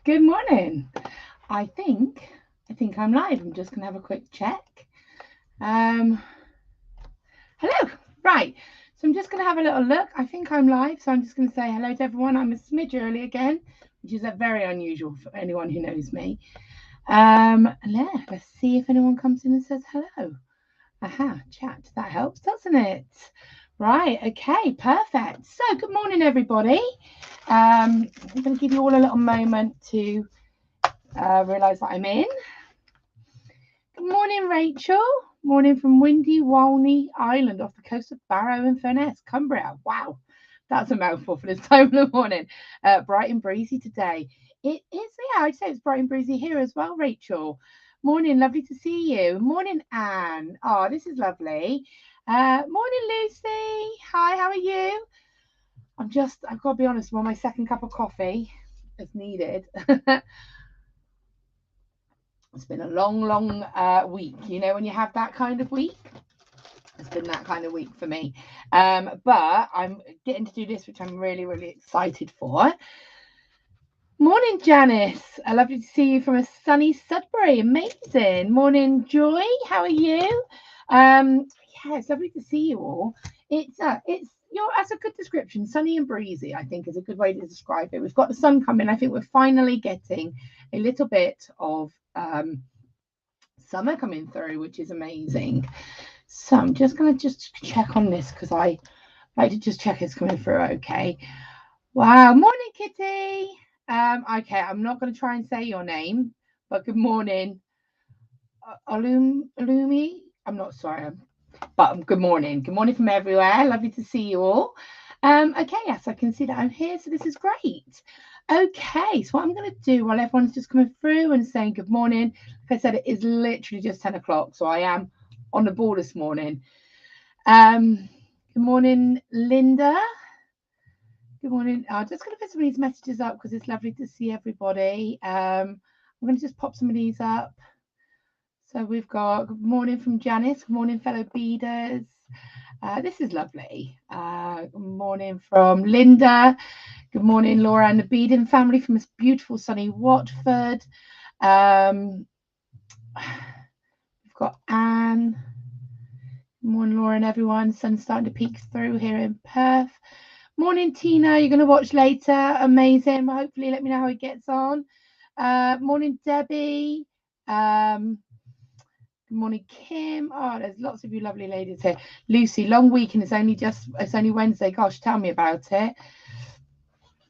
Good morning. I think I'm live. I'm just gonna have a quick check. Hello. Right. So I'm just gonna have a little look. I think I'm live. So I'm just gonna say hello to everyone. I'm a smidge early again, which is very unusual for anyone who knows me. Let's see if anyone comes in and says hello. Aha, chat. That helps, doesn't it? Right. Okay. Perfect. So good morning, everybody. I'm going to give you all a little moment to realise that I'm in. Good morning, Rachel. Morning from windy Walney Island off the coast of Barrow and Furness, Cumbria. Wow, that's a mouthful for this time of the morning. Bright and breezy today. It is, yeah, I'd say it's bright and breezy here as well, Rachel. Morning, lovely to see you. Morning, Anne. Oh, this is lovely. Morning, Lucy. Hi, how are you? I've got to be honest, I'm on my second cup of coffee as needed. It's been a long week, you know, when you have that kind of week. It's been that kind of week for me. But I'm getting to do this, which I'm really excited for. Morning, Janice. Lovely to see you from a sunny Sudbury. Amazing. Morning, Joy. How are you? Yeah, it's lovely to see you all. It's that's a good description. Sunny and breezy, I think, is a good way to describe it. We've got the sun coming. I think we're finally getting a little bit of summer coming through, which is amazing. So I'm just going to check on this because I like to just check it's coming through okay. Wow. Morning, Kitty. Okay, I'm not going to try and say your name, but good morning. Alumi. I'm not sorry, but good morning. Good morning from everywhere. Lovely to see you all. Okay, yes, I can see that I'm here, so this is great. Okay, so what I'm going to do while everyone's just coming through and saying good morning, like I said, it is literally just 10 o'clock, so I am on the ball this morning. Good morning, Linda. Good morning. I'm just going to put some of these messages up because it's lovely to see everybody. I'm going to just pop some of these up. So we've got good morning from Janice. Good morning, fellow beaders. This is lovely. Good morning from Linda. Good morning, Laura and the Beading family from this beautiful sunny Watford. We've got Anne. Good morning, Laura and everyone. Sun's starting to peek through here in Perth. Morning, Tina. You're going to watch later. Amazing. Well, hopefully, let me know how it gets on. Morning, Debbie. Good morning, Kim. Oh, there's lots of you lovely ladies here. Lucy, long week and it's only Wednesday. Gosh, tell me about it.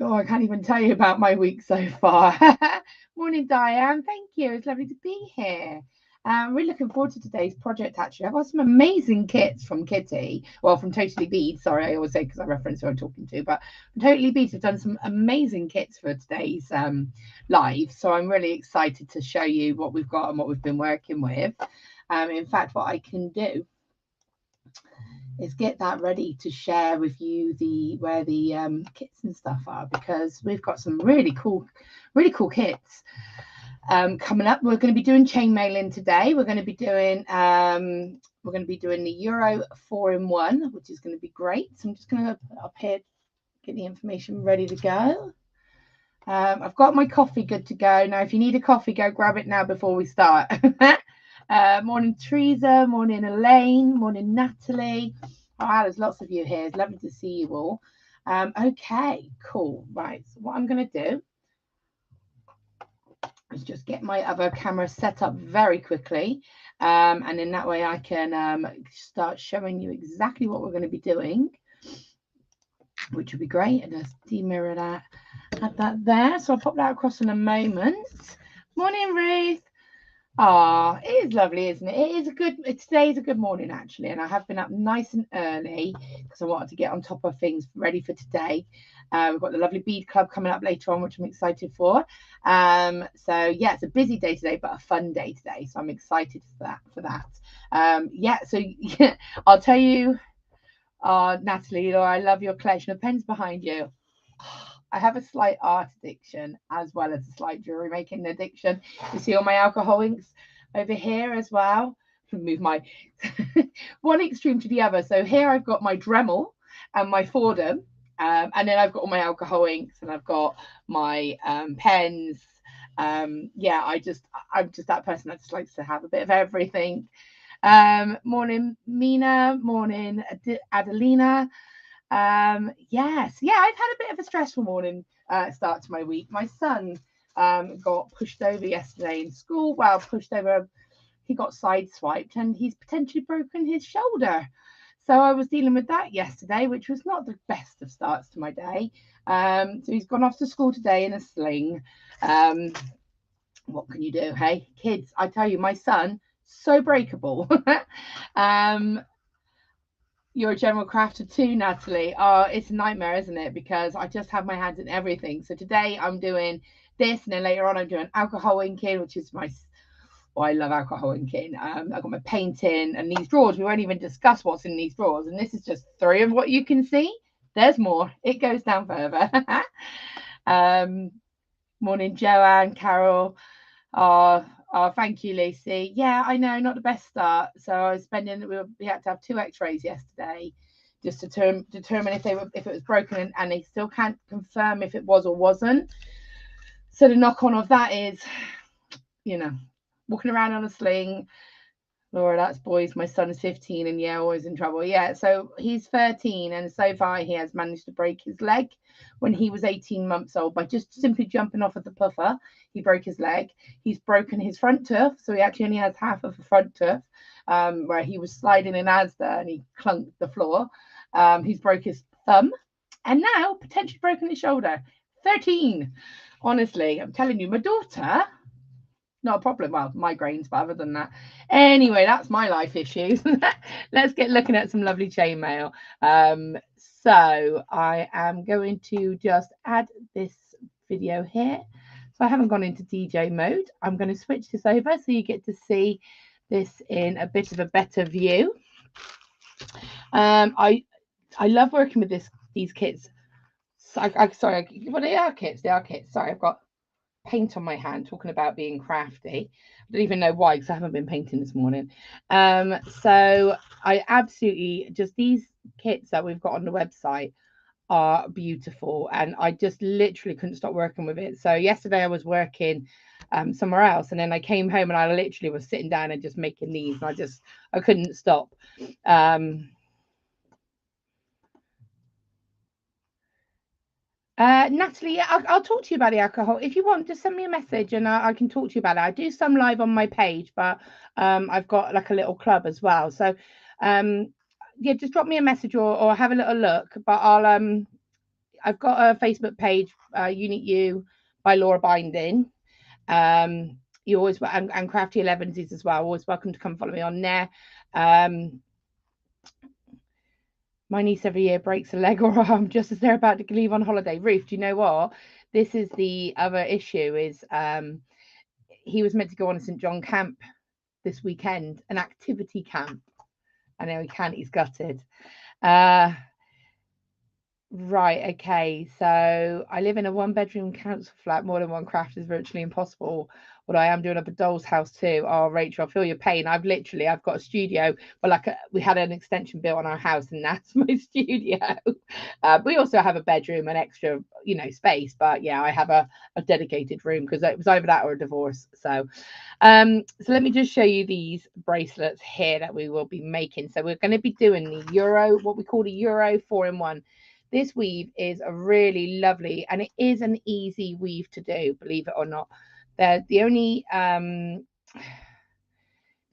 Oh, I can't even tell you about my week so far. Morning, Diane. Thank you. It's lovely to be here. Really looking forward to today's project, actually. I've got some amazing kits from Kitty. Well, from Totally Beads. Sorry, I always say because I reference who I'm talking to. But from Totally Beads have done some amazing kits for today's live. So I'm really excited to show you what we've got and what we've been working with. In fact, what I can do is get that ready to share with you where the kits and stuff are, because we've got some really cool kits coming up. We're going to be doing chainmailing today. We're going to be doing the Euro 4-in-1, which is going to be great. So I'm just going to put up here, get the information ready to go. I've got my coffee good to go. Now, if you need a coffee, go grab it now before we start. Morning, Teresa. Morning, Elaine. Morning, Natalie. Wow, there's lots of you here. It's lovely to see you all. Okay, cool. Right, so what I'm going to do is just get my other camera set up very quickly. And in that way I can start showing you exactly what we're going to be doing, which would be great. And just demirror that, add that there. So I'll pop that across in a moment. Morning, Ruth. Ah, it is lovely, isn't it? Today's a good morning, actually, and I have been up nice and early because I wanted to get on top of things ready for today. We've got the lovely Bead Club coming up later on, which I'm excited for. So yeah, it's a busy day today, but a fun day today. So I'm excited for that. Yeah, so yeah, I'll tell you, Natalie, Laura, I love your collection of pens behind you. I have a slight art addiction as well as a slight jewelry making addiction. You see all my alcohol inks over here as well. Move my one extreme to the other. So here I've got my Dremel and my Fordham, and then I've got all my alcohol inks, and I've got my pens, Yeah, I'm just that person that just likes to have a bit of everything. Morning Mina, morning Adelina. Yes, yeah, I've had a bit of a stressful morning start to my week. My son got pushed over yesterday in school. Well, pushed over, he got sideswiped and he's potentially broken his shoulder. So I was dealing with that yesterday, which was not the best of starts to my day. So he's gone off to school today in a sling. What can you do? Hey, kids, I tell you, my son, so breakable. You're a general crafter too, Natalie. Oh, it's a nightmare, isn't it? Because I just have my hands in everything. So today I'm doing this, and then later on I'm doing alcohol inking, which is my. Oh, I love alcohol inking. I've got my painting and these drawers. We won't even discuss what's in these drawers, and this is just 3 of what you can see. There's more. It goes down further. Morning, Joanne, Carol. Oh, thank you, Lucy. Yeah, I know, not the best start. So I was we had to have 2 X-rays yesterday, just to determine if it was broken, and they still can't confirm if it was or wasn't. So the knock on of that is, walking around on a sling. Laura, that's boys. My son is 15 and yeah, always in trouble. Yeah, so he's 13 and so far he has managed to break his leg when he was 18 months old by just simply jumping off of the puffer. He broke his leg. He's broken his front tooth, so he actually only has half of a front tooth, where he was sliding in Asda and he clunked the floor. He's broke his thumb and now potentially broken his shoulder. 13. Honestly, I'm telling you, my daughter, not a problem. Well, migraines, but other than that. Anyway, that's my life issues. Let's get looking at some lovely chainmail. So I am going to just add this video here. So I haven't gone into DJ mode. I'm going to switch this over so you get to see this in a bit of a better view. I love working with these kits. Sorry, well, they are kits. They are kits. Sorry, I've got paint on my hand talking about being crafty. I don't even know why, because I haven't been painting this morning. So I absolutely just, these kits that we've got on the website are beautiful, and I just literally couldn't stop working with it. So yesterday I was working somewhere else, and then I came home and I literally was sitting down and just making these, and I couldn't stop. Natalie, I'll talk to you about the alcohol. If you want, just send me a message and I can talk to you about it. I do some live on my page, but I've got like a little club as well. So yeah, just drop me a message or have a little look. But I've got a Facebook page, Unit U by Laura Binding. You always and Crafty 11s as well. Always welcome to come follow me on there. My niece every year breaks a leg or arm just as they're about to leave on holiday. Ruth, do you know what? This is the other issue is he was meant to go on a St. John camp this weekend, an activity camp. I know he can't, he's gutted. Right, okay. So I live in a 1-bedroom council flat. More than one craft is virtually impossible. But I am doing up a doll's house too. Oh, Rachel, I feel your pain. I've got a studio, but we had an extension built on our house, and that's my studio. We also have a bedroom, an extra, space. But yeah, I have a dedicated room because it was either that or a divorce. So let me just show you these bracelets here that we will be making. So we're going to be doing the what we call the Euro 4-in-1. This weave is a really lovely, and it is an easy weave to do, believe it or not. The only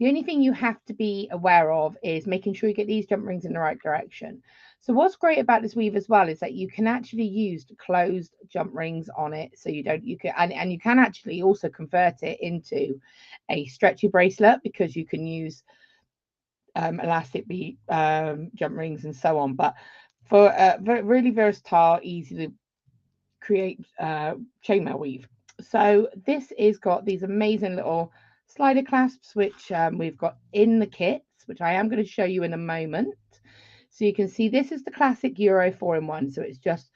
thing you have to be aware of is making sure you get these jump rings in the right direction. So what's great about this weave as well is that you can actually use closed jump rings on it. So you can actually also convert it into a stretchy bracelet, because you can use elastic bead jump rings and so on. But for really versatile, easy to create chainmail weave. So this is got these amazing little slider clasps, which we've got in the kits, which I am going to show you in a moment. So you can see this is the classic Euro 4-in-1. So it's just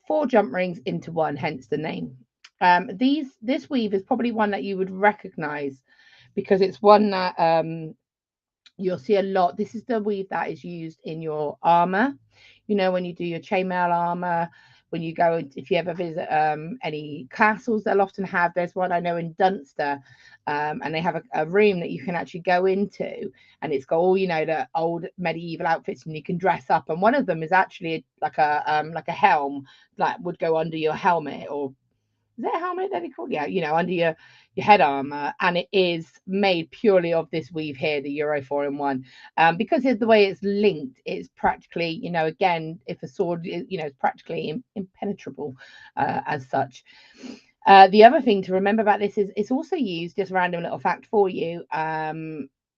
4 jump rings into one, hence the name. This weave is probably one that you would recognize, because it's one that you'll see a lot. This is the weave that is used in your armor. When you do your chainmail armor, when you go, if you ever visit any castles, they'll often have, there's one I know in Dunster, and they have a room that you can actually go into, and it's got all, you know, the old medieval outfits, and you can dress up, and one of them is actually like a helm that would go under your helmet, or is that a helmet that they call? Yeah, you know, under your head armor, and it is made purely of this weave here, the Euro 4-in-1. Because of the way it's linked, it's practically, you know, again, if a sword, you know, it's practically impenetrable as such. The other thing to remember about this is it's also used, just a random little fact for you,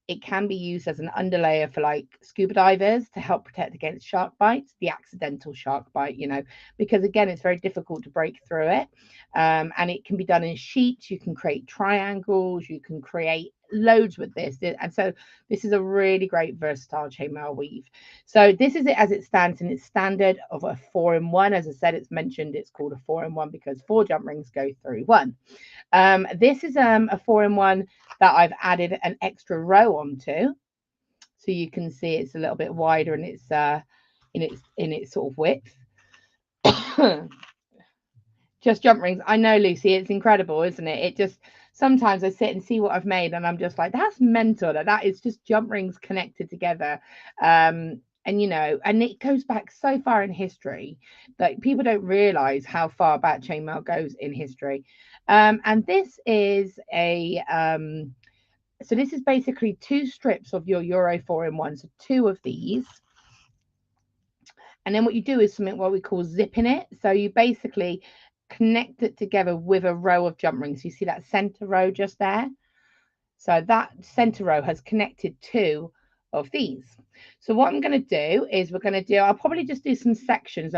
it can be used as an underlayer for like scuba divers to help protect against shark bites, the accidental shark bite, you know, because again, it's very difficult to break through it. And it can be done in sheets. You can create triangles, you can create loads with this. And so this is a really great versatile chainmail weave. So this is it as it stands in its standard of a 4-in-1. As I said, it's mentioned it's called a 4-in-1 because 4 jump rings go through one. This is a 4-in-1 that I've added an extra row onto, so you can see it's a little bit wider in its sort of width. Just jump rings. I know, Lucy, it's incredible, isn't it? It just, sometimes I sit and see what I've made and I'm just like, that's mental. That is just jump rings connected together. And you know, and it goes back so far in history that people don't realize how far back chainmail goes in history. And this is a so this is basically 2 strips of your Euro 4-in-1, so 2 of these. And then what you do is something what we call zipping it. So you basically connect it together with a row of jump rings. You see that center row just there? So that center row has connected 2 of these. So what I'm going to do is I'll probably just do some sections.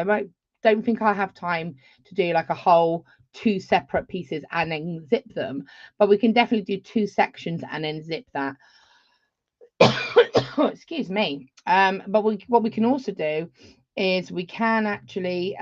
Don't think I have time to do like a whole 2 separate pieces and then zip them, but we can definitely do 2 sections and then zip that. Excuse me. But what we can also do is we can actually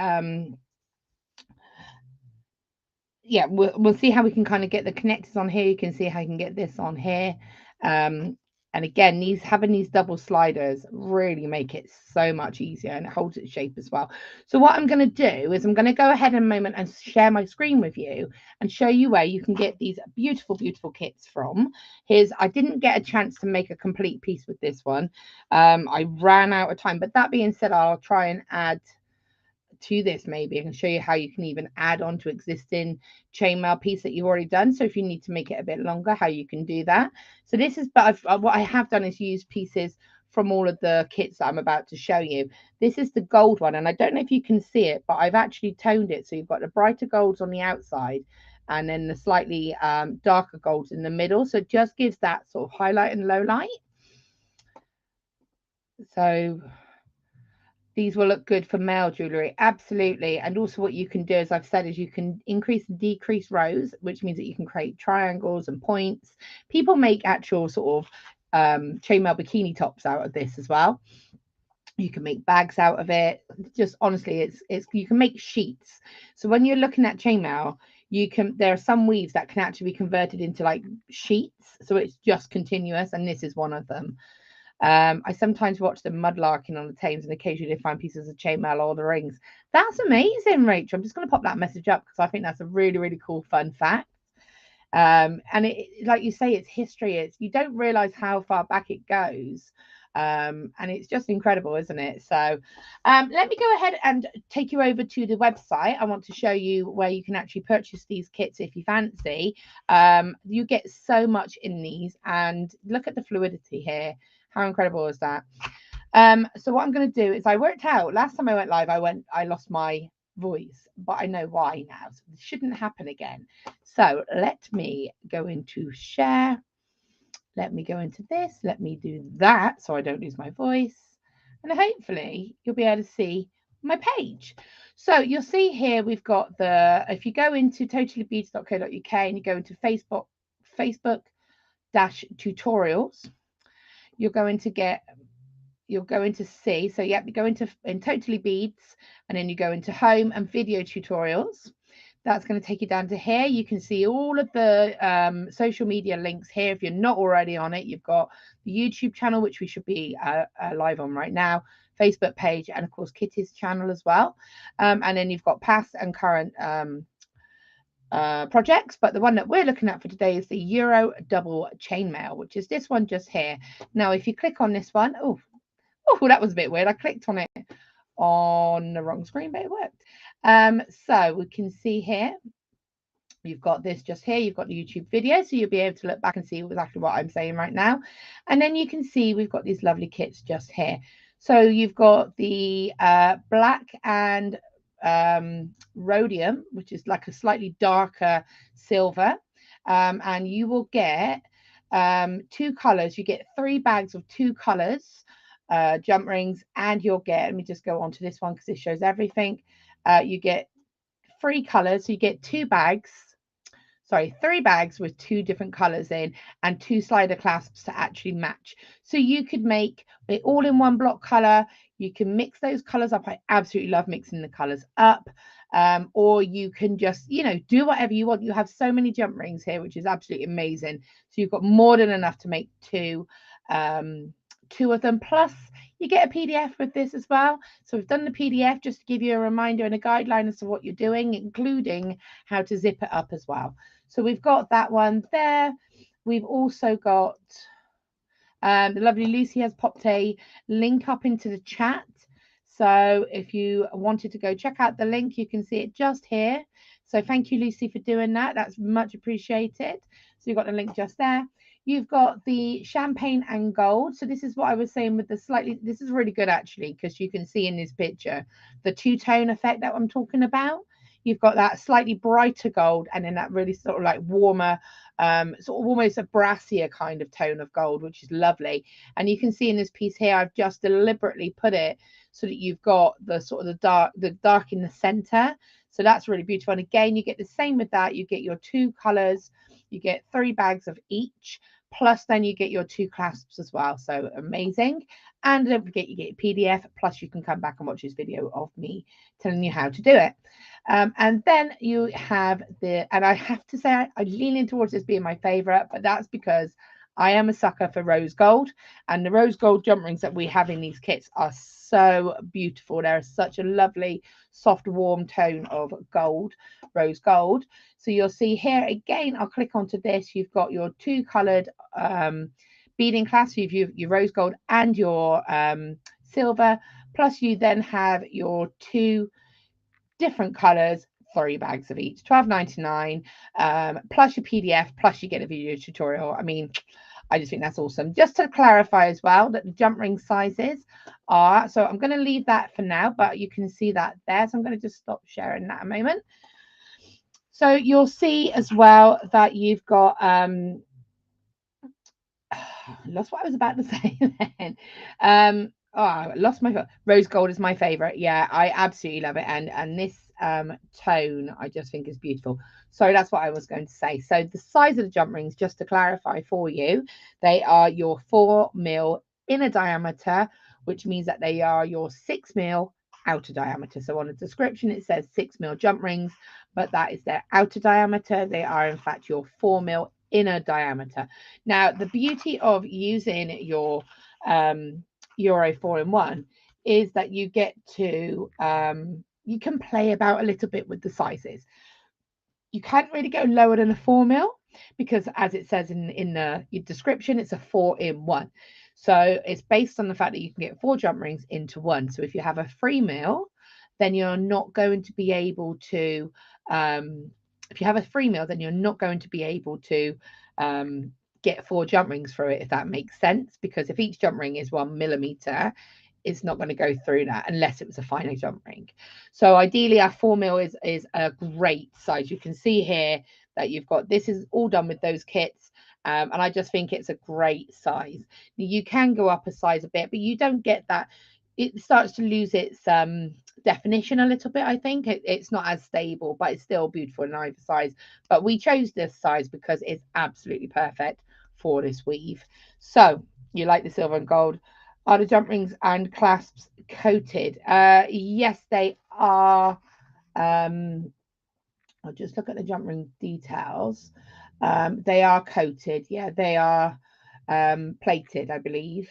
yeah, we'll see how we can kind of get the connectors on here. You can see how you can get this on here. And again, having these double sliders really make it so much easier, and it holds its shape as well. So what I'm going to do is I'm going to go ahead in a moment and share my screen with you and show you where you can get these beautiful, beautiful kits from. I didn't get a chance to make a complete piece with this one. I ran out of time, but that being said, I'll try and add to this. Maybe I can show you how you can even add on to existing chainmail piece that you've already done. So if you need to make it a bit longer, how you can do that. So this is, but what I have done is use pieces from all of the kits that I'm about to show you. This is the gold one, and I don't know if you can see it, but I've actually toned it. So you've got the brighter golds on the outside and then the slightly darker golds in the middle. So it just gives that sort of highlight and low light. So these will look good for male jewellery, absolutely. And also what you can do, as I've said, is you can increase and decrease rows, which means that you can create triangles and points. People make actual sort of chainmail bikini tops out of this as well. You can make bags out of it. Just honestly, it's you can make sheets. So when you're looking at chainmail, there are some weaves that can actually be converted into like sheets. So it's just continuous, and this is one of them. I sometimes watch them mudlarking on the Thames, and occasionally find pieces of chainmail or the rings. That's amazing, Rachel. I'm just going to pop that message up because I think that's a really, really cool, fun fact. And it, like you say, it's history. You don't realize how far back it goes. And it's just incredible, isn't it? So let me go ahead and take you over to the website. I want to show you where you can actually purchase these kits if you fancy. You get so much in these, and look at the fluidity here. How incredible is that? So what I'm going to do is, I worked out last time I went live, I lost my voice, but I know why now, so this shouldn't happen again. So let me go into share. Let me go into this. Let me do that so I don't lose my voice. And hopefully you'll be able to see my page. So you'll see here we've got if you go into totallybeads.co.uk and you go into Facebook-tutorials, you're going to see, so yeah, you go into Totally Beads, and then you go into home and video tutorials. That's going to take you down to here. You can see all of the social media links here. If you're not already on it, you've got the YouTube channel, which we should be live on right now, Facebook page, and of course Kitty's channel as well. And then you've got past and current projects, but the one that we're looking at for today is the Euro double chainmail, which is this one just here. Now if you click on this one, oh that was a bit weird, I clicked on it on the wrong screen, but it worked. So we can see here you've got this just here, you've got the YouTube video, so you'll be able to look back and see exactly what I'm saying right now. And then you can see we've got these lovely kits just here. So you've got the black and rhodium, which is like a slightly darker silver, and you will get 2 colors. You get 3 bags of 2 colors jump rings, and you'll get, let me just go on to this one because it shows everything. You get 3 colors, so you get 3 bags with 2 different colors in, and 2 slider clasps to actually match. So you could make it all in one block color. You can mix those colors up. I absolutely love mixing the colors up. Or you can just, you know, do whatever you want. You have so many jump rings here, which is absolutely amazing. So you've got more than enough to make 2 of them. Plus you get a PDF with this as well. So we've done the PDF just to give you a reminder and a guideline as to what you're doing, including how to zip it up as well. So we've got that one there. We've also got the lovely Lucy has popped a link up into the chat. So if you wanted to go check out the link, you can see it just here. So thank you, Lucy, for doing that. That's much appreciated. So you've got the link just there. You've got the champagne and gold. So this is what I was saying with the slightly, this is really good actually, because you can see in this picture the 2-tone effect that I'm talking about. You've got that slightly brighter gold, and then that really sort of like warmer, sort of almost a brassier kind of tone of gold, which is lovely. And you can see in this piece here, I've just deliberately put it so that you've got the sort of the dark in the center. So that's really beautiful. And again, you get the same with that. You get your 2 colors, you get 3 bags of each, plus then you get your 2 clasps as well. So amazing. And don't forget, you get a PDF, plus you can come back and watch this video of me telling you how to do it. And then you have the, and I have to say, I lean in towards this being my favorite, but that's because I am a sucker for rose gold, and the rose gold jump rings that we have in these kits are so beautiful. They're such a lovely, soft, warm tone of gold, rose gold. So you'll see here again, I'll click onto this. You've got your 2 colored beading clasps. You've your rose gold and your silver, plus you then have your 2 different colors, 3 bags of each, $12.99, plus your PDF, plus you get a video tutorial. I mean, I just think that's awesome. Just to clarify as well that the jump ring sizes are, so I'm going to leave that for now, but you can see that there. So I'm going to just stop sharing that a moment. So you'll see as well that you've got, lost what I was about to say then. Oh, I lost my rose gold is my favorite. Yeah, I absolutely love it. And this tone I just think is beautiful. So that's what I was going to say. So the size of the jump rings, just to clarify for you, they are your 4 mil inner diameter, which means that they are your 6 mil outer diameter. So on the description it says 6 mil jump rings, but that is their outer diameter. They are in fact your 4 mil inner diameter. Now the beauty of using your Euro 4-in-1 is that you get to you can play about a little bit with the sizes. You can't really go lower than a 4 mil because, as it says in the description, it's a 4-in-1. So it's based on the fact that you can get 4 jump rings into one. So if you have a 3 mil, then you're not going to be able to if you have a 3 mil, then you're not going to be able to get 4 jump rings through it, if that makes sense, because if each jump ring is 1 millimeter, it's not going to go through that unless it was a finer jump ring. So ideally our 4 mil is a great size. You can see here that you've got, this is all done with those kits, and I just think it's a great size. You can go up a size a bit, but you don't get that, it starts to lose its definition a little bit. I think it's not as stable, but it's still beautiful in either size. But we chose this size because it's absolutely perfect for this weave. So you like the silver and gold. Are the jump rings and clasps coated? Yes, they are. I'll just look at the jump ring details. They are coated. Yeah, they are plated, I believe.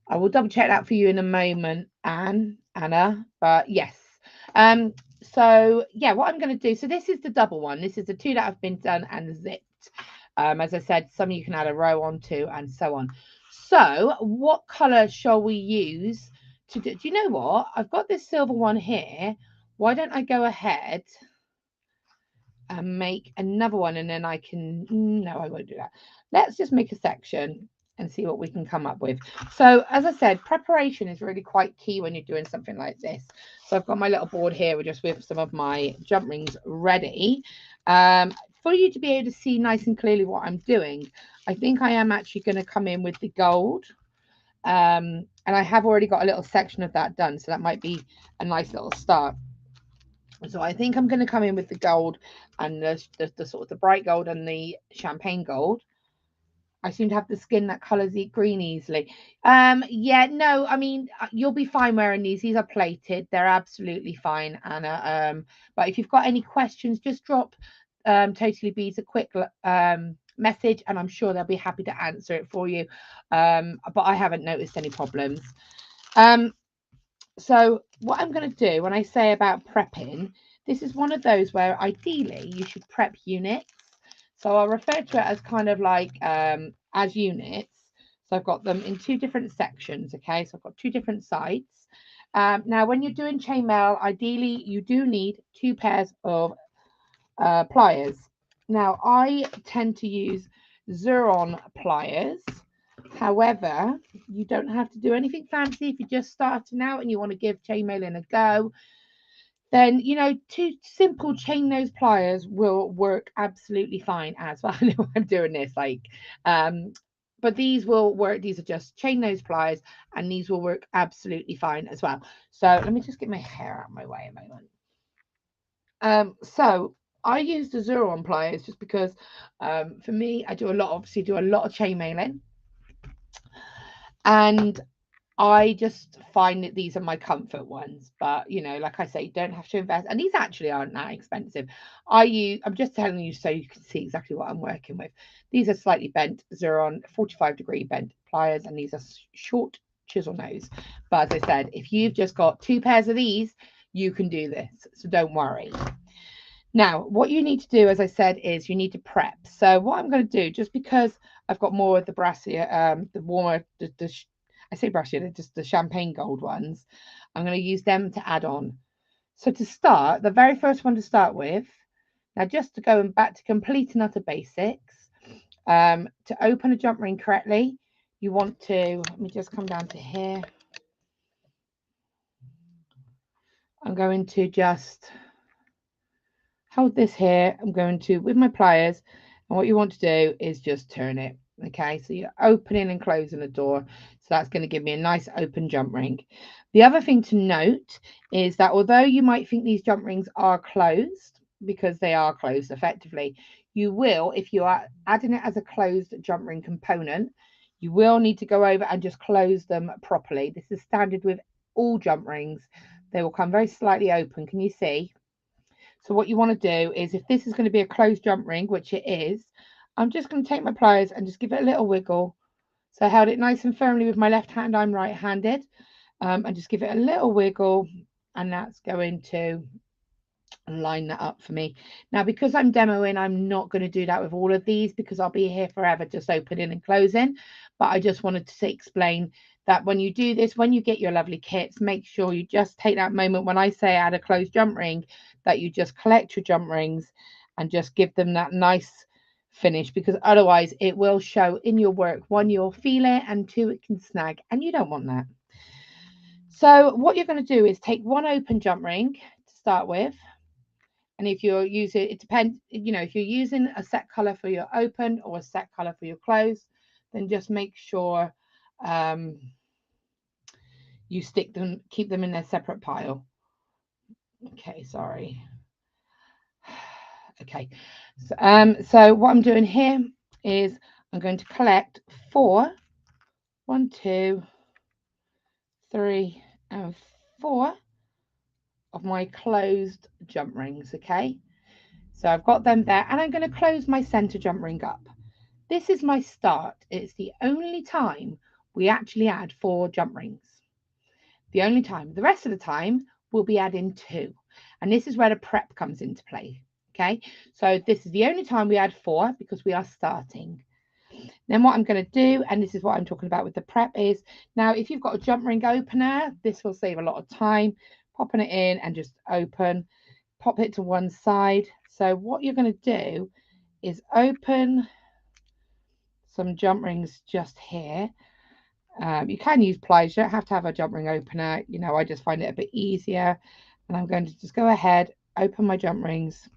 I will double check that for you in a moment, Anna. But yes. So yeah, what I'm going to do. So this is the double one. This is the two that have been done and zipped. As I said, some you can add a row onto and so on. So what colour shall we use to do? Do you know what? I've got this silver one here. Why don't I go ahead and make another one, and then I can, no, I won't do that. Let's just make a section and see what we can come up with. So as I said, preparation is really quite key when you're doing something like this. So I've got my little board here with some of my jump rings ready. For you to be able to see nice and clearly what I'm doing, I think I am actually going to come in with the gold. And I have already got a little section of that done, so that might be a nice little start. So I think I'm going to come in with the gold and the sort of the bright gold and the champagne gold. I seem to have the skin that colours green easily. Yeah, no, I mean you'll be fine wearing these. These are plated. They're absolutely fine, Anna. But if you've got any questions, just drop Totally Beads a quick message, and I'm sure they'll be happy to answer it for you. But I haven't noticed any problems. Um, so what I'm going to do when I say about prepping, this is one of those where ideally you should prep units. So I'll refer to it as kind of like as units. So I've got them in two different sections. Okay, so I've got two different sides. Now, when you're doing chainmail, ideally you do need two pairs of pliers. Now, I tend to use Xuron pliers. However, you don't have to do anything fancy if you're just starting out and you want to give chainmailing a go. Then, two simple chain nose pliers will work absolutely fine as well. I know I'm doing this um, but these will work. These are just chain nose pliers, and these will work absolutely fine as well. So let me just get my hair out of my way a moment. So I use the Xuron pliers just because, for me, I obviously do a lot of chain mailing, and I just find that these are my comfort ones. But like I say, you don't have to invest, and these actually aren't that expensive. I'm just telling you so you can see exactly what I'm working with. These are slightly bent Xuron 45-degree bent pliers, and these are short chisel nose. But as I said, if you've just got two pairs of these, you can do this. So don't worry. Now, what you need to do, as I said, is you need to prep. So what I'm going to do, just because I've got more of the brassiere, the warmer, I say brassiere, they're just the champagne gold ones, I'm going to use them to add on. So to start, the very first one to start with, now just to go back to complete and utter basics, to open a jump ring correctly, you want to, let me just come down to here. I'm going to just hold this here. I'm going to, with my pliers, and what you want to do is just turn it. Okay, so you're opening and closing the door. So that's going to give me a nice open jump ring. The other thing to note is that although you might think these jump rings are closed, because they are closed effectively, you will, if you are adding it as a closed jump ring component, you will need to go over and just close them properly. This is standard with all jump rings. They will come very slightly open. Can you see? So what you want to do is, if this is going to be a closed jump ring, which it is, I'm just going to take my pliers and just give it a little wiggle. So I held it nice and firmly with my left hand. I'm right-handed. And just give it a little wiggle, and that's going to line that up for me. Now, because I'm demoing, I'm not going to do that with all of these because I'll be here forever just opening and closing. But I just wanted to explain that when you do this, when you get your lovely kits, make sure you just take that moment when I say add a closed jump ring, that you just collect your jump rings and just give them that nice finish, because otherwise it will show in your work. One, you'll feel it, and two, it can snag, and you don't want that. So what you're going to do is take one open jump ring to start with. And if you're using, it depends, if you're using a set color for your open or a set color for your close, then just make sure you keep them in their separate pile. Okay, sorry. Okay, so what I'm doing here is I'm going to collect 4, 1, 2, 3, and 4 of my closed jump rings. Okay, so I've got them there, and I'm going to close my center jump ring up. This is my start. It's the only time we actually add 4 jump rings. The only time. The rest of the time, we'll be adding 2. And this is where the prep comes into play. Okay, so this is the only time we add 4 because we are starting. Then what I'm going to do, and this is what I'm talking about with the prep, is now if you've got a jump ring opener, this will save a lot of time. Popping it in and just open, pop it to one side. So what you're going to do is open some jump rings just here. You can use pliers, you don't have to have a jump ring opener. You know, I just find it a bit easier. And I'm going to just go ahead, open my jump rings.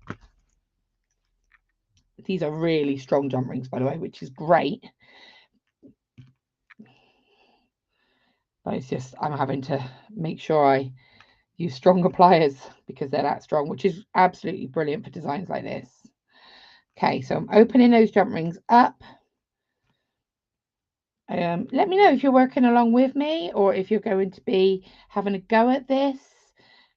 These are really strong jump rings, by the way, which is great. But it's just, I'm having to make sure I use stronger pliers because they're that strong, which is absolutely brilliant for designs like this. Okay, so I'm opening those jump rings up. Let me know if you're working along with me or if you're going to be having a go at this.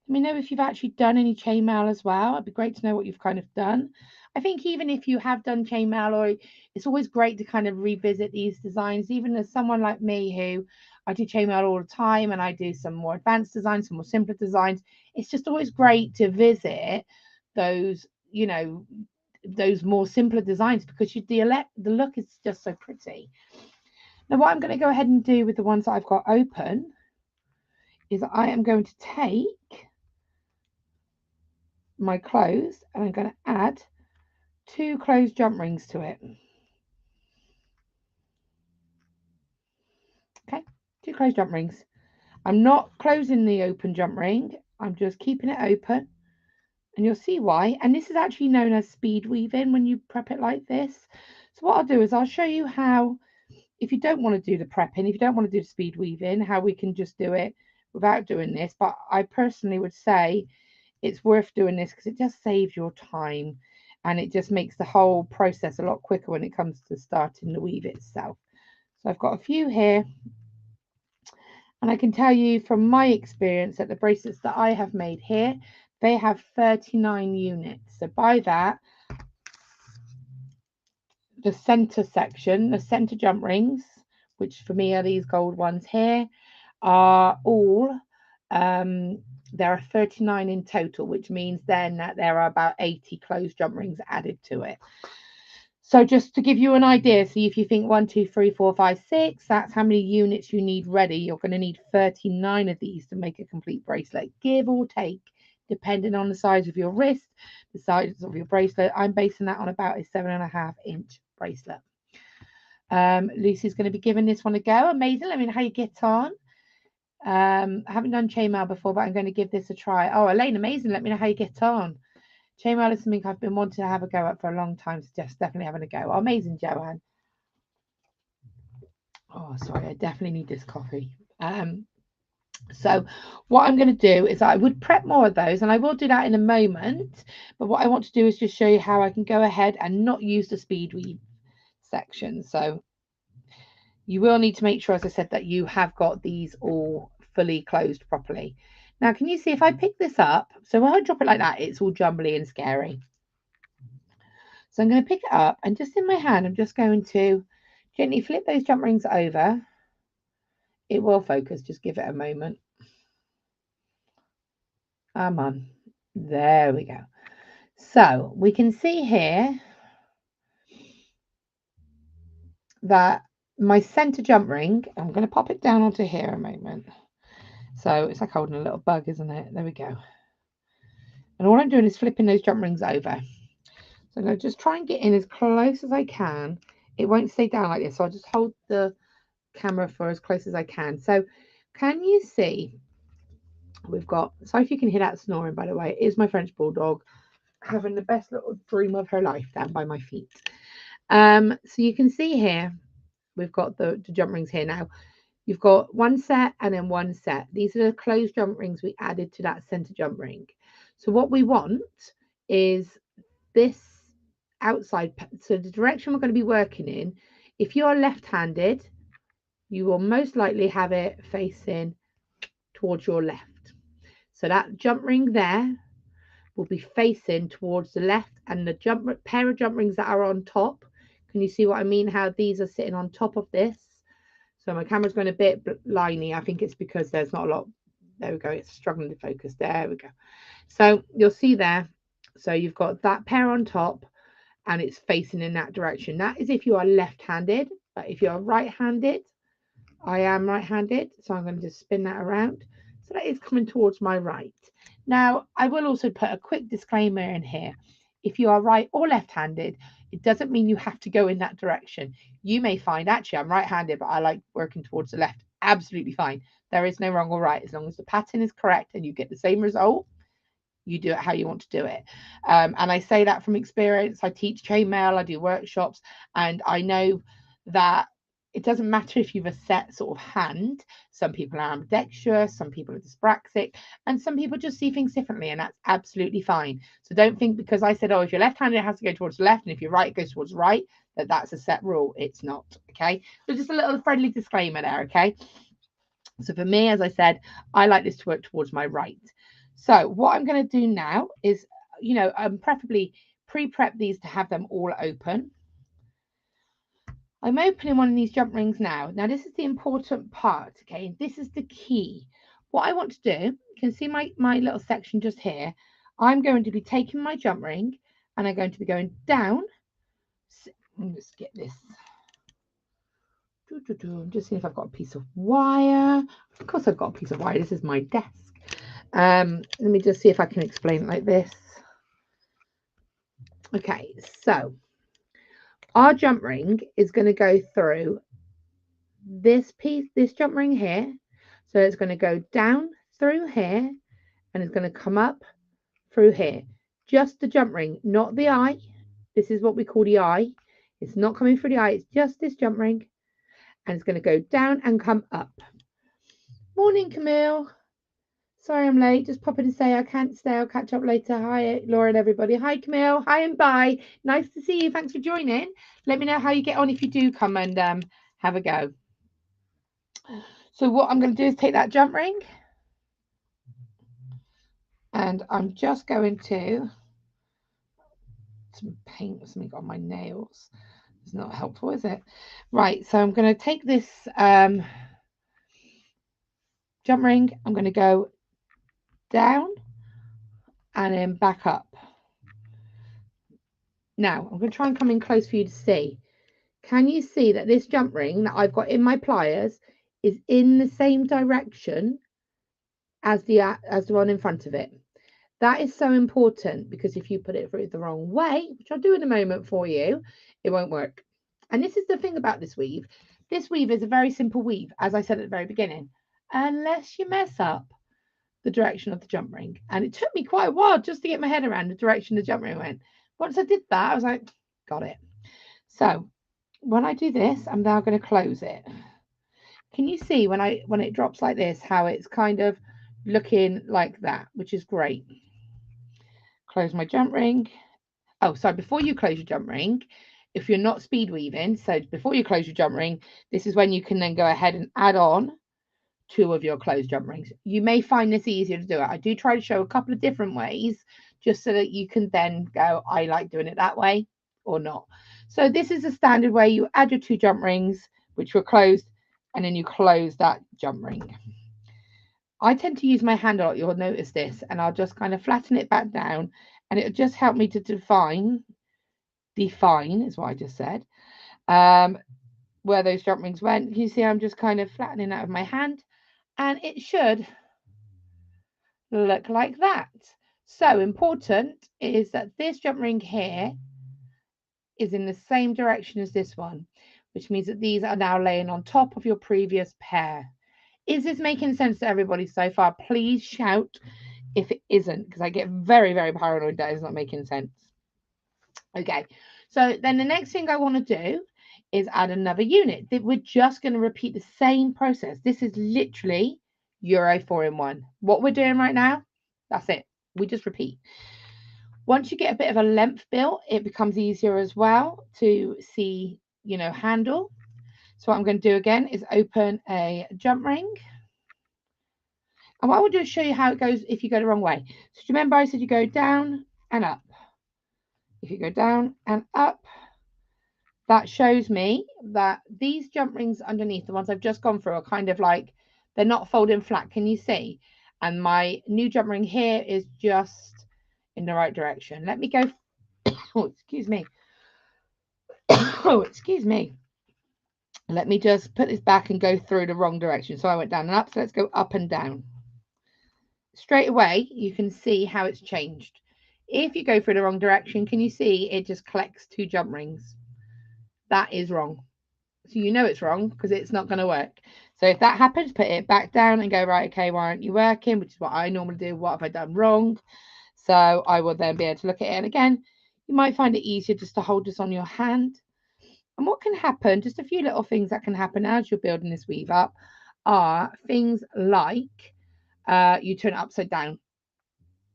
Let me know if you've actually done any chainmail as well. It'd be great to know what you've kind of done. I think even if you have done chainmail, or it's always great to kind of revisit these designs, even as someone like me who I do chainmail all the time and I do some more advanced designs, some more simpler designs. It's just always great to visit those, you know, those more simpler designs because the look is just so pretty. Now, what I'm going to go ahead and do with the ones that I've got open is I am going to take my closed and I'm going to add 2 closed jump rings to it. Okay, 2 closed jump rings. I'm not closing the open jump ring. I'm just keeping it open. And you'll see why. And this is actually known as speed weaving when you prep it like this. So what I'll do is I'll show you how, if you don't want to do the prepping, if you don't want to do the speed weaving, how we can just do it without doing this. But I personally would say it's worth doing this because it just saves your time and it just makes the whole process a lot quicker when it comes to starting the weave itself. So I've got a few here, and I can tell you from my experience that the bracelets that I have made here, they have 39 units. So by that, the center section, the center jump rings, which for me are these gold ones here, are all there are 39 in total, which means then that there are about 80 closed jump rings added to it. So just to give you an idea, see if you think 1, 2, 3, 4, 5, 6, that's how many units you need ready. You're going to need 39 of these to make a complete bracelet, give or take, depending on the size of your wrist, the size of your bracelet. I'm basing that on about a 7.5-inch bracelet. Lucy's going to be giving this one a go. Amazing. Let me know how you get on. I haven't done chainmail before, but I'm going to give this a try. Oh, Elaine, amazing. Let me know how you get on. Chainmail is something I've been wanting to have a go at for a long time, so just definitely having a go. Oh, amazing, Joanne. Oh, sorry, I definitely need this coffee. So what I'm going to do is I would prep more of those, and I will do that in a moment. But what I want to do is just show you how I can go ahead and not use the speed weave section. So you will need to make sure, as I said, that you have got these all fully closed properly. Now, can you see if I pick this up? So when I drop it like that, it's all jumbly and scary. So I'm going to pick it up, and just in my hand, I'm just going to gently flip those jump rings over. It will focus, just give it a moment. Come on. There we go. So we can see here that my center jump ring, I'm going to pop it down onto here a moment. So it's like holding a little bug, isn't it? There we go. And all I'm doing is flipping those jump rings over. So I'm going to just try and get in as close as I can. It won't stay down like this, so I'll just hold the camera for as close as I can. So can you see we've got, sorry if you can hear that snoring, by the way, it is my French bulldog having the best little dream of her life down by my feet. So you can see here we've got the jump rings here now. You've got one set and then one set. These are the closed jump rings we added to that center jump ring. So what we want is this outside, so the direction we're going to be working in, if you're left-handed, you will most likely have it facing towards your left. So that jump ring there will be facing towards the left, and the pair of jump rings that are on top, can you see what I mean? How these are sitting on top of this. So my camera's going a bit liney. I think it's because there's not a lot. There we go. It's struggling to focus. There we go. So you'll see there. So you've got that pair on top and it's facing in that direction. That is if you are left-handed, but if you're right-handed, I am right-handed, so I'm going to just spin that around. So that is coming towards my right. Now, I will also put a quick disclaimer in here. If you are right or left-handed, it doesn't mean you have to go in that direction. You may find, actually, I'm right-handed, but I like working towards the left. Absolutely fine. There is no wrong or right. As long as the pattern is correct and you get the same result, you do it how you want to do it. And I say that from experience. I teach chainmail, I do workshops, and I know that it doesn't matter if you've a set sort of hand. Some people are ambidextrous, some people are dyspraxic, and some people just see things differently, and that's absolutely fine. So don't think because I said, oh, if you're left-handed, it has to go towards the left, and if you're right, it goes towards the right, that's a set rule. It's not, okay? So just a little friendly disclaimer there, okay? So for me, as I said, I like this to work towards my right. So what I'm going to do now is, preferably pre-prep these to have them all open. I'm opening one of these jump rings now. Now, this is the important part, okay? This is the key. What I want to do, you can see my little section just here. I'm going to be taking my jump ring and I'm going to be going down. Let me just get this. I'm just seeing if I've got a piece of wire. Of course I've got a piece of wire. This is my desk. Let me just see if I can explain it like this. Okay, so our jump ring is going to go through this piece, this jump ring here. So it's going to go down through here and it's going to come up through here. Just the jump ring, not the eye. This is what we call the eye. It's not coming through the eye. It's just this jump ring. And it's going to go down and come up. Morning, Camille. Sorry I'm late. Just pop in and say I can't stay. I'll catch up later. Hi, Laura and everybody. Hi, Camille. Hi and bye. Nice to see you. Thanks for joining. Let me know how you get on if you do come and have a go. So what I'm going to do is take that jump ring. And I'm just going to some paint, something on my nails. It's not helpful, is it? Right, so I'm going to take this jump ring. I'm going to go down and then back up. Now, I'm going to try and come in close for you to see. Can you see that this jump ring that I've got in my pliers is in the same direction as the one in front of it? That is so important because if you put it through the wrong way, which I'll do in a moment for you, it won't work. And this is the thing about this weave. This weave is a very simple weave, as I said at the very beginning, unless you mess up the direction of the jump ring. And it took me quite a while just to get my head around the direction the jump ring went. Once I did that, I was like, got it. So when I do this, I'm now going to close it. Can you see when it drops like this, how it's kind of looking like that, which is great. Close my jump ring. Oh, sorry, before you close your jump ring, if you're not speed weaving, so before you close your jump ring, this is when you can then go ahead and add on 2 of your closed jump rings. You may find this easier to do it. I do try to show a couple of different ways just so that you can then go, I like doing it that way or not. So this is a standard way. You add your 2 jump rings, which were closed, and then you close that jump ring. I tend to use my hand a lot. You'll notice this, and I'll just kind of flatten it back down, and it'll just help me to define is what I just said, where those jump rings went. You see, I'm just kind of flattening out of my hand, and it should look like that. So important is that this jump ring here is in the same direction as this one, which means that these are now laying on top of your previous pair. Is this making sense to everybody so far? Please shout if it isn't, because I get very, very paranoid that it's not making sense. Okay, so then the next thing I want to do is add another unit. We're just going to repeat the same process. This is literally Euro 4-in-1. What we're doing right now, that's it. We just repeat. Once you get a bit of a length built, it becomes easier as well to see, handle. So what I'm going to do again is open a jump ring. And what I will do is show you how it goes if you go the wrong way. So remember I said you go down and up. If you go down and up, that shows me that these jump rings underneath, the ones I've just gone through, are kind of like, they're not folding flat. Can you see? And my new jump ring here is just in the right direction. Let me go. Oh, excuse me. Oh, excuse me. Let me just put this back and go through the wrong direction. So I went down and up. So let's go up and down. Straight away, you can see how it's changed. If you go through the wrong direction, can you see it just collects 2 jump rings? That is wrong. So you know it's wrong because it's not going to work. So if that happens, put it back down and go, right, okay, why aren't you working? Which is what I normally do. What have I done wrong? So I will then be able to look at it. And again, you might find it easier just to hold this on your hand. And what can happen, just a few little things that can happen as you're building this weave up, are things like you turn it upside down.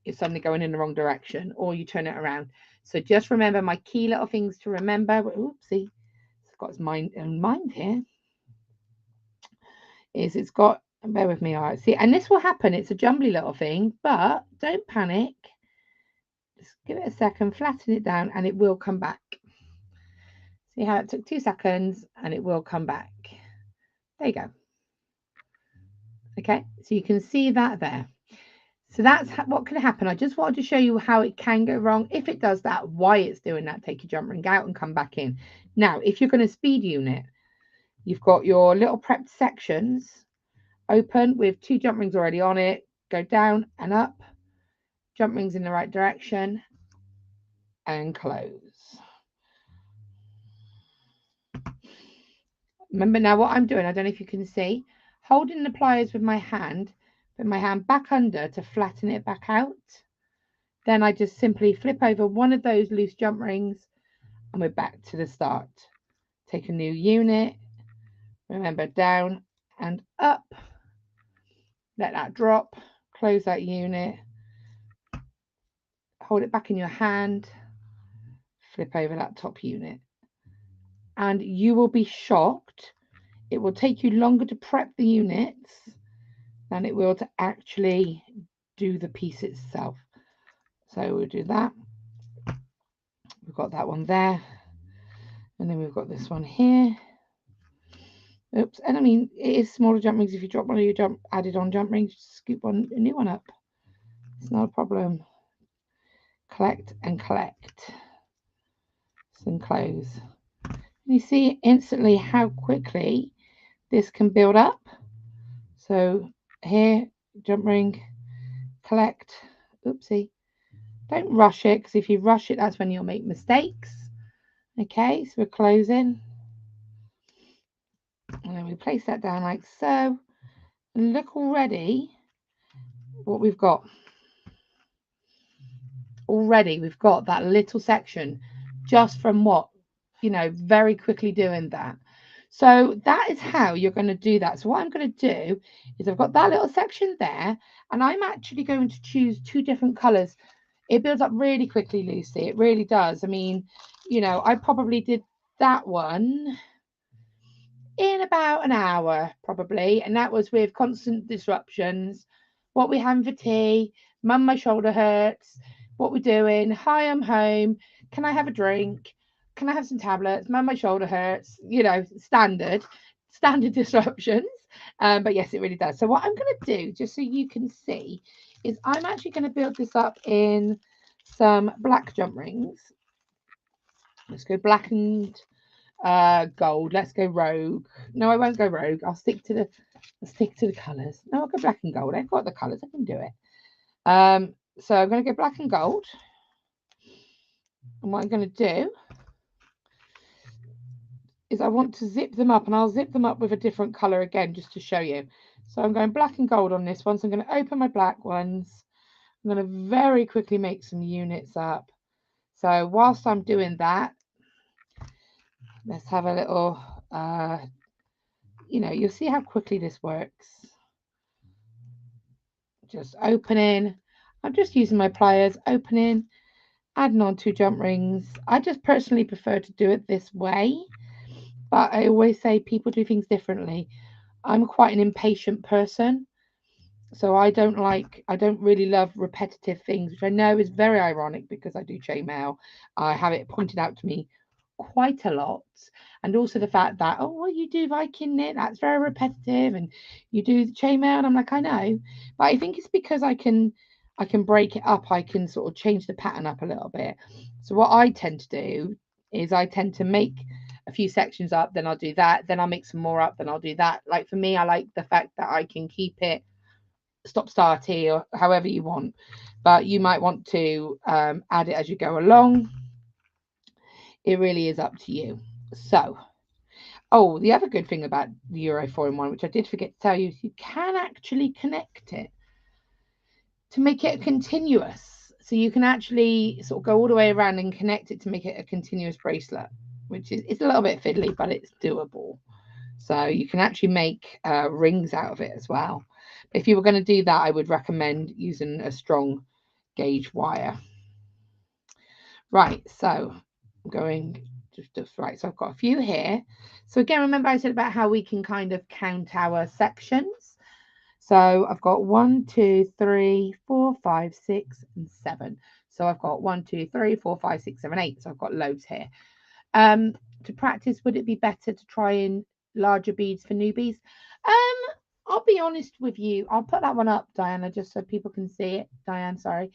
You're suddenly going in the wrong direction, or you turn it around. So just remember my key little things to remember. Oopsie, it's got its mind here. Is it's got, bear with me, all right, see, and this will happen. It's a jumbly little thing, but don't panic. Just give it a second, flatten it down, and it will come back. See how it took 2 seconds, and it will come back. There you go. Okay, so you can see that there. So that's what can happen. I just wanted to show you how it can go wrong. If it does that, why it's doing that. Take your jump ring out and come back in. Now, if you're going to speed unit, you've got your little prepped sections open with 2 jump rings already on it. Go down and up, jump rings in the right direction, and close. Remember now what I'm doing, I don't know if you can see, holding the pliers with my hand, put my hand back under to flatten it back out. Then I just simply flip over one of those loose jump rings and we're back to the start. Take a new unit, remember down and up, let that drop, close that unit, hold it back in your hand, flip over that top unit. And you will be shocked. It will take you longer to prep the units than it will to actually do the piece itself. So we'll do that. We've got that one there. And then we've got this one here. Oops. And I mean, it is smaller jump rings. If you drop one of your added on jump rings, just scoop a new one up. It's not a problem. Collect and collect. And close. And you see instantly how quickly this can build up. So here, jump ring, collect. Oopsie. Don't rush it, because if you rush it, that's when you'll make mistakes. Okay, so we're closing. And then we place that down like so. And look already what we've got. Already we've got that little section just from what, very quickly doing that. So that is how you're going to do that. So what I'm going to do is I've got that little section there, and I'm actually going to choose 2 different colors. It builds up really quickly, Lucy. It really does. I mean, I probably did that one in about an hour, probably. And that was with constant disruptions. What we having for tea? Mum, my shoulder hurts. What we're doing? Hi, I'm home. Can I have a drink? Can I have some tablets? Mum, my shoulder hurts. Standard disruptions. But yes, it really does. So what I'm going to do, just so you can see, is I'm actually going to build this up in some black jump rings. Let's go black and gold. Let's go rogue. No, I won't go rogue. I'll stick to the colours. No, I'll go black and gold. I've got the colours. I can do it. So I'm going to go black and gold. And what I'm going to do is I want to zip them up, and I'll zip them up with a different colour again just to show you. So I'm going black and gold on this one. So I'm going to open my black ones. I'm going to very quickly make some units up. So whilst I'm doing that, let's have a little, you'll see how quickly this works. Just opening. I'm just using my pliers, opening, adding on 2 jump rings. I just personally prefer to do it this way, but I always say people do things differently. I'm quite an impatient person, so I don't really love repetitive things, which I know is very ironic because I do chainmail. I have it pointed out to me quite a lot. And also the fact that, oh, well, you do Viking knit, that's very repetitive, and you do the chainmail, and I'm like, I know, but I think it's because I can break it up. I can sort of change the pattern up a little bit. So what I tend to do is I tend to make a few sections up, then I'll do that, then I'll make some more up, then I'll do that. Like for me, I like the fact that I can keep it stop-starty or however you want, but you might want to add it as you go along. It really is up to you. So, oh, the other good thing about the Euro 4-in-1, which I did forget to tell you, is you can actually connect it to make it continuous. So you can actually sort of go all the way around and connect it to make it a continuous bracelet, which is, it's a little bit fiddly, but it's doable. So you can actually make rings out of it as well. But if you were going to do that, I would recommend using a strong gauge wire. Right, so I'm going just right. So I've got a few here. So again, remember I said about how we can kind of count our sections. So I've got 1, 2, 3, 4, 5, 6, and 7. So I've got 1, 2, 3, 4, 5, 6, 7, 8. So I've got loads here. To practice, would it be better to try in larger beads for newbies? I'll be honest with you. I'll put that one up, Diana, just so people can see it. Diane, sorry.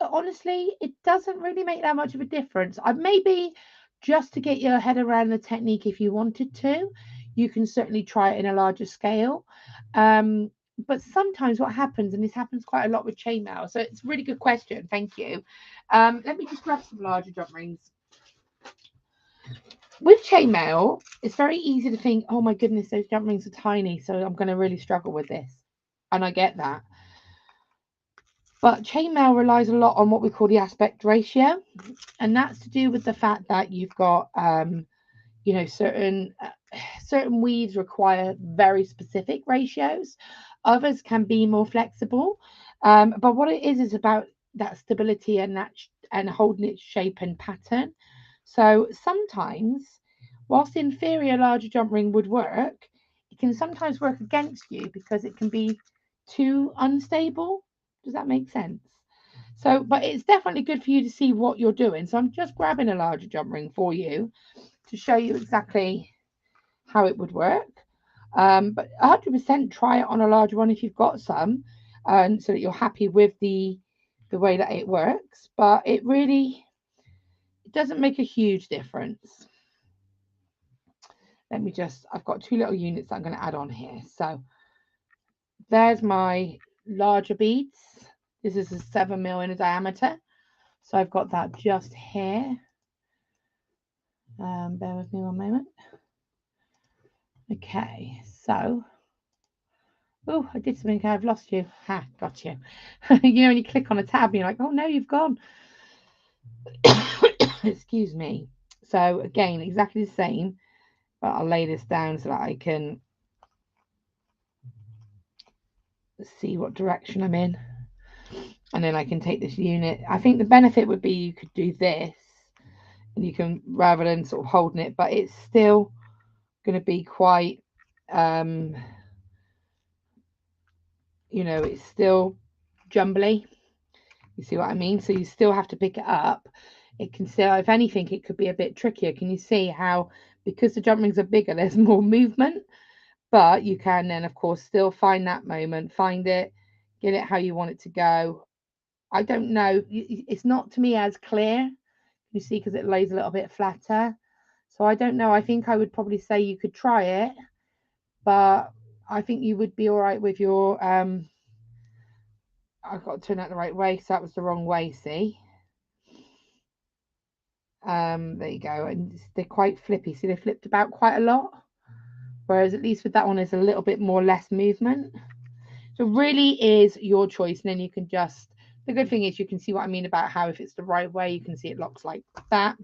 Honestly, it doesn't really make that much of a difference. Maybe just to get your head around the technique, if you wanted to, you can certainly try it in a larger scale. But sometimes what happens, and this happens quite a lot with chainmail, so it's a really good question. Thank you. Let me just grab some larger jump rings. With chainmail, it's very easy to think, oh my goodness, those jump rings are tiny, so I'm going to really struggle with this. And I get that. But chainmail relies a lot on what we call the aspect ratio. And that's to do with the fact that you've got, you know, certain weaves require very specific ratios. Others can be more flexible. But what it is about that stability and holding its shape and pattern. So sometimes, whilst the inferior larger jump ring would work, it can sometimes work against you because it can be too unstable. Does that make sense? So, but it's definitely good for you to see what you're doing. So I'm just grabbing a larger jump ring for you to show you exactly how it would work. But 100% try it on a larger one if you've got some, and so that you're happy with the way that it works. But it doesn't make a huge difference. Let me just, I've got 2 little units that I'm going to add on here. So there's my larger beads. This is a 7mm in diameter. So I've got that just here. Bear with me one moment. Okay, so, oh, I did something, I've lost you. Ha, got you. You know, when you click on a tab, you're like, oh no, you've gone. Excuse me. So again, exactly the same, but I'll lay this down so that I can see what direction I'm in. And then I can take this unit. I think the benefit would be you could do this, and you can, rather than sort of holding it, but it's still going to be quite, you know, it's still jumbly. You see what I mean? So you still have to pick it up. It can still, if anything, it could be a bit trickier. Can you see how, because the jump rings are bigger, there's more movement, but you can then, of course, still find that moment, find it, get it how you want it to go. I don't know. It's not to me as clear, you see, because it lays a little bit flatter. So I don't know. I think I would probably say you could try it, but I think you would be all right with your, I've got to turn that the right way, so that was the wrong way, see? There you go. And they're quite flippy. See, they flipped about quite a lot. Whereas at least with that one, there's a little bit more less movement. So really is your choice. And then you can just, the good thing is you can see what I mean about how if it's the right way, you can see it locks like that.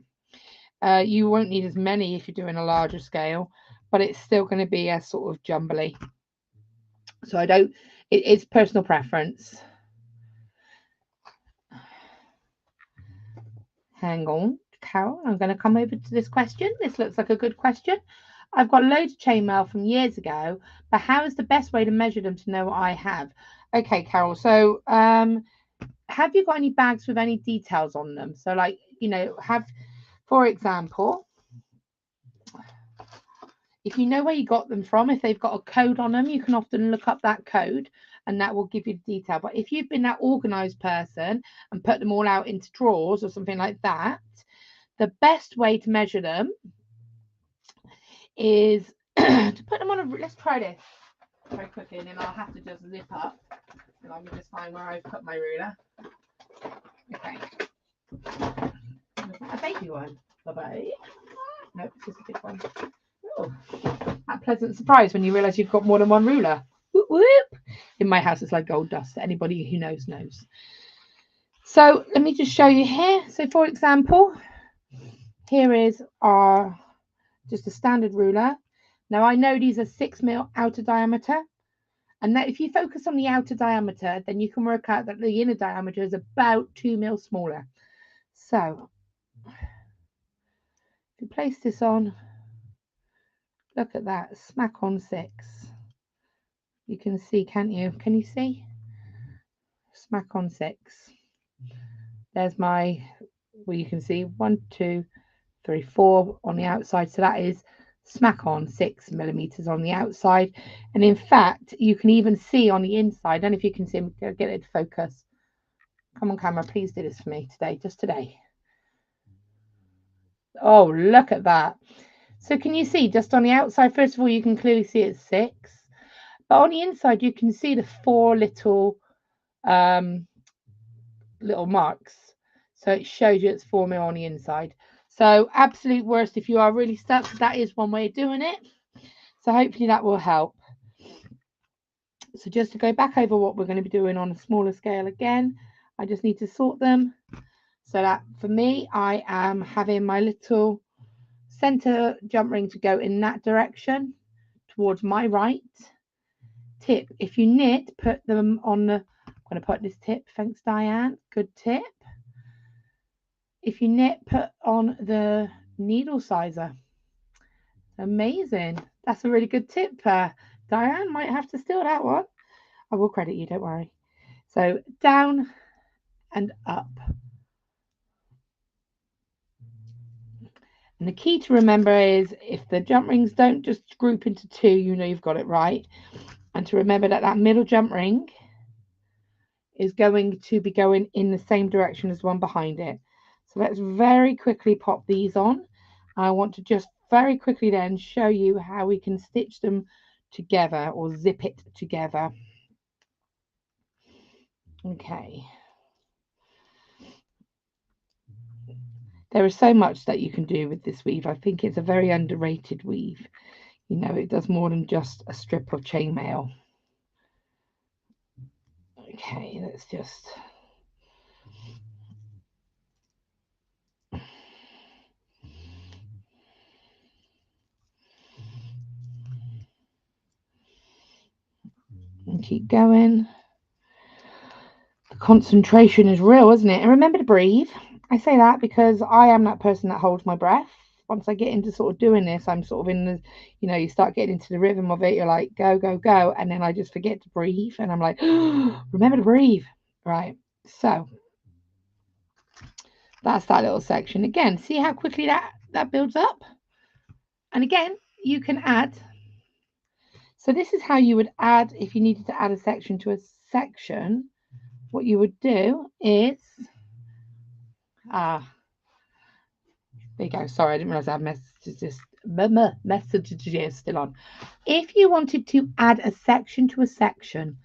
You won't need as many if you're doing a larger scale, but it's still going to be a sort of jumbly. So it's personal preference. Hang on, Carol, I'm going to come over to this question. This looks like a good question. I've got loads of chainmail from years ago, but how is the best way to measure them to know what I have? Okay, Carol, so have you got any bags with any details on them? So like, you know, for example, if you know where you got them from, if they've got a code on them, you can often look up that code and that will give you the detail. But if you've been that organized person and put them all out into drawers or something like that, the best way to measure them is to put them on a, let's try this very quickly, and then I'll have to just zip up and I can just find where I've put my ruler. Okay. A baby one. Bye-bye. No, it's just a big one. Oh, that pleasant surprise when you realise you've got more than one ruler. Whoop, whoop. In my house, it's like gold dust. Anybody who knows, knows. So let me just show you here. So for example, here is our just a standard ruler. Now I know these are 6mm outer diameter. And that if you focus on the outer diameter, then you can work out that the inner diameter is about 2mm smaller. So if you place this on, look at that, smack on 6. You can see, can't you? Can you see? Smack on 6. There's my, well, you can see 1, 2, 3, 4 on the outside. So that is smack on 6mm on the outside. And in fact, you can even see on the inside. I don't know if you can see, get it to focus. Come on, camera, please do this for me today, just today. Oh, look at that. So can you see just on the outside, first of all, you can clearly see it's 6. But on the inside, you can see the 4 little marks. So it shows you it's 4mm on the inside. So absolute worst if you are really stuck, that is one way of doing it. So hopefully that will help. So just to go back over what we're going to be doing on a smaller scale again, I just need to sort them. So that for me, I am having my little center jump ring to go in that direction towards my right. Tip, if you knit, put them on the, I'm going to put this tip, thanks Diane, good tip. If you knit, put on the needle sizer. Amazing. That's a really good tip. Diane might have to steal that one. I will credit you, don't worry. So down and up. And the key to remember is if the jump rings don't just group into 2, you know you've got it right. And to remember that that middle jump ring is going to be going in the same direction as the one behind it. So let's very quickly pop these on. I want to just very quickly then show you how we can stitch them together or zip it together. Okay. There is so much that you can do with this weave. I think it's a very underrated weave. You know, it does more than just a strip of chainmail. Okay, let's just... and keep going. The concentration is real, isn't it? And remember to breathe. I say that because I am that person that holds my breath. Once I get into sort of doing this, I'm sort of in the, you know, you start getting into the rhythm of it. You're like, go, go, go. And then I just forget to breathe. And I'm like, oh, remember to breathe. Right. So that's that little section. Again, see how quickly that builds up? And again, you can add. So this is how you would add, if you needed to add a section to a section, what you would do is, there you go. Sorry, I didn't realize I had messages still on. If you wanted to add a section to a section,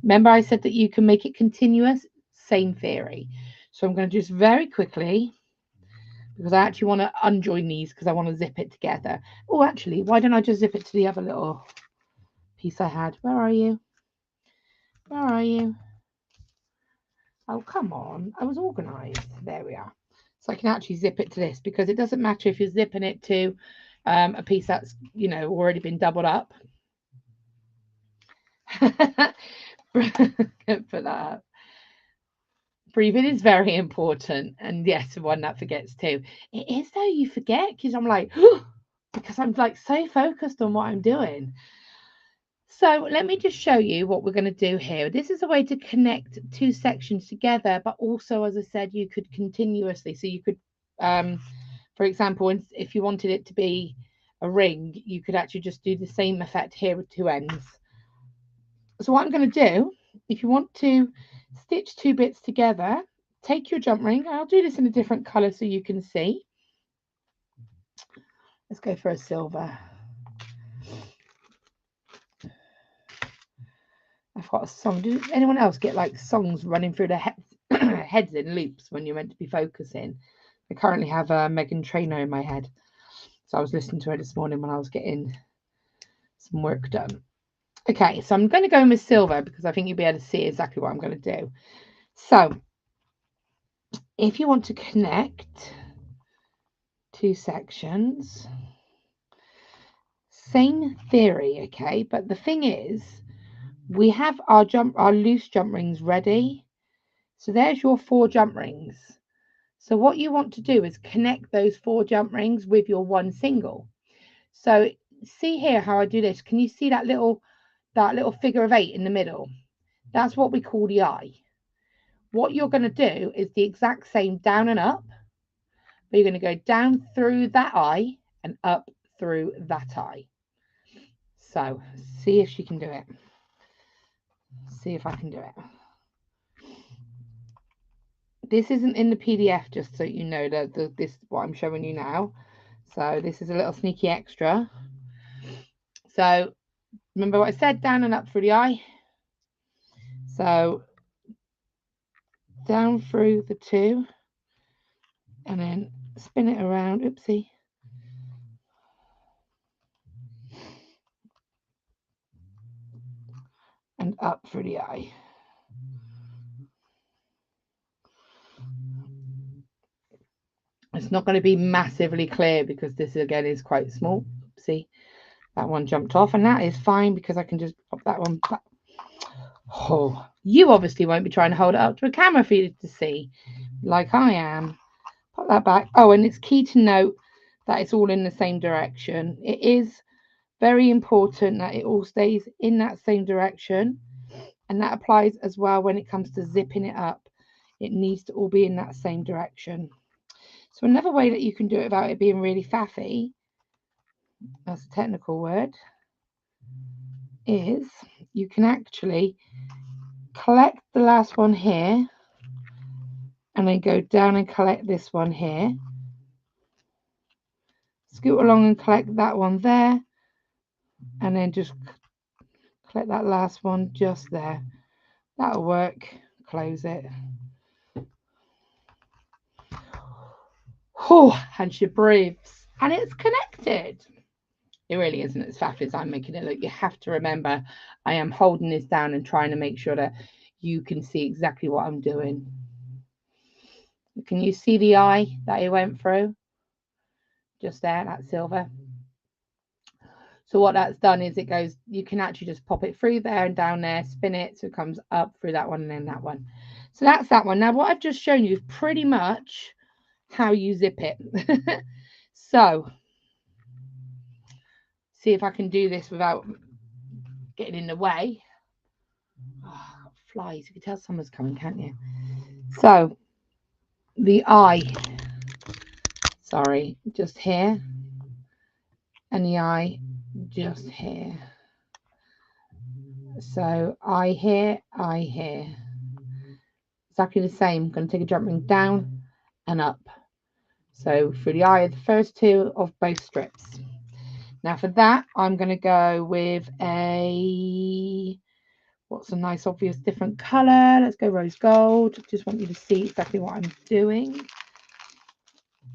remember I said that you can make it continuous, same theory. So I'm going to just very quickly, because I actually want to unjoin these because I want to zip it together. Oh, actually, why don't I just zip it to the other little piece I had? Where are you? Where are you? Oh, come on. I was organized. There we are. So I can actually zip it to this because it doesn't matter if you're zipping it to a piece that's, you know, already been doubled up. Put that up. Breathing is very important. And yes, one that forgets too. It is though, you forget because I'm like, because I'm like so focused on what I'm doing. So let me just show you what we're going to do here. This is a way to connect 2 sections together, but also, as I said, you could continuously. So you could, For example, if you wanted it to be a ring, you could actually just do the same effect here with two ends. So what I'm going to do, if you want to stitch two bits together, take your jump ring. I'll do this in a different colour so you can see. Let's go for a silver. I've got a song. Does anyone else get like songs running through their heads in loops when you're meant to be focusing? I currently have Meghan Trainor in my head. So I was listening to her this morning when I was getting some work done. Okay, so I'm going to go in with silver because I think you'll be able to see exactly what I'm going to do. So if you want to connect two sections, same theory, okay? But the thing is, we have our loose jump rings ready. So there's your 4 jump rings. So what you want to do is connect those 4 jump rings with your one single. So see here how I do this. Can you see that little figure of 8 in the middle? That's what we call the eye. What you're going to do is the exact same down and up, but you're going to go down through that eye and up through that eye. So see if she can do it. See if I can do it. This isn't in the PDF, just so you know that this what I'm showing you now. So this is a little sneaky extra. So remember what I said, down and up through the eye. So down through the 2 and then spin it around. Oopsie. And up through the eye. It's not going to be massively clear because this again is quite small. See, that one jumped off, and that is fine because I can just pop that one back. Oh, you obviously won't be trying to hold it up to a camera for you to see, like I am. Pop that back. Oh, and it's key to note that it's all in the same direction. It is very important that it all stays in that same direction, and that applies as well when it comes to zipping it up. It needs to all be in that same direction. So another way that you can do it without it being really faffy, that's a technical word, is you can actually collect the last one here and then go down and collect this one here. Scoot along and collect that one there, and then just collect that last one just there. That'll work. Close it. Oh, and she breathes. And it's connected. It really isn't as fast as I'm making it look. You have to remember, I am holding this down and trying to make sure that you can see exactly what I'm doing. Can you see the eye that it went through? Just there, that silver. So what that's done is it goes, you can actually just pop it through there and down there, spin it, so it comes up through that one and then that one. So that's that one. Now what I've just shown you is pretty much how you zip it. So see if I can do this without getting in the way. Oh, flies, you can tell summer's coming, can't you? So the eye, sorry, just here, and the eye just here. So eye here, eye here. Exactly the same. I'm going to take a jump ring down and up. So through the eye of the first 2 of both strips. Now for that, I'm going to go with what's a nice obvious different colour. Let's go rose gold. Just want you to see exactly what I'm doing.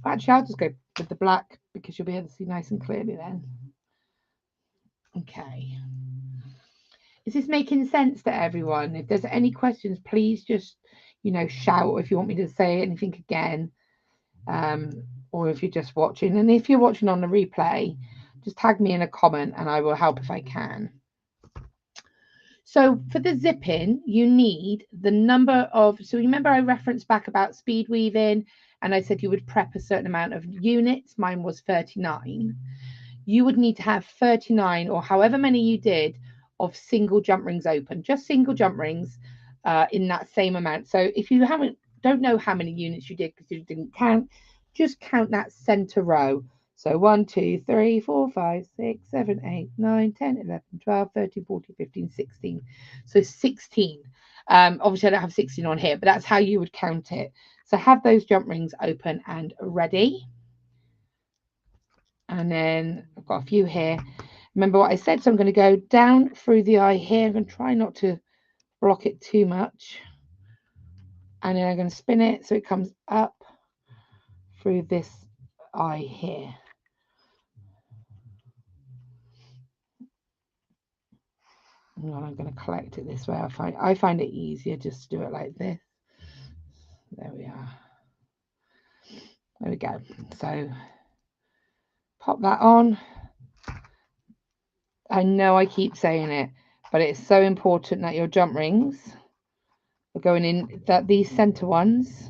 Actually, I'll just go with the black because you'll be able to see nice and clearly then. Okay. Is this making sense to everyone? If there's any questions, please just, shout, or if you want me to say anything again, or if you're just watching. And if you're watching on the replay, just tag me in a comment and I will help if I can. So for the zipping, you need the number of, so remember I referenced back about speed weaving and I said you would prep a certain amount of units. Mine was 39. You would need to have 39 or however many you did of single jump rings open, just single jump rings in that same amount. So if you don't know how many units you did because you didn't count, just count that center row. So 1, 2, 3, 4, 5, 6, 7, 8, 9, 10, 11, 12, 13, 14, 15, 16. So 16. Obviously I don't have 16 on here, but that's how you would count it. So have those jump rings open and ready. And then I've got a few here. Remember what I said, so I'm going to go down through the eye here. I'm going to try not to block it too much. And then I'm going to spin it so it comes up through this eye here. And I'm going to collect it this way. I find it easier just to do it like this. There we are. There we go. So pop that on. I know I keep saying it, but it's so important that your jump rings are going in, that these center ones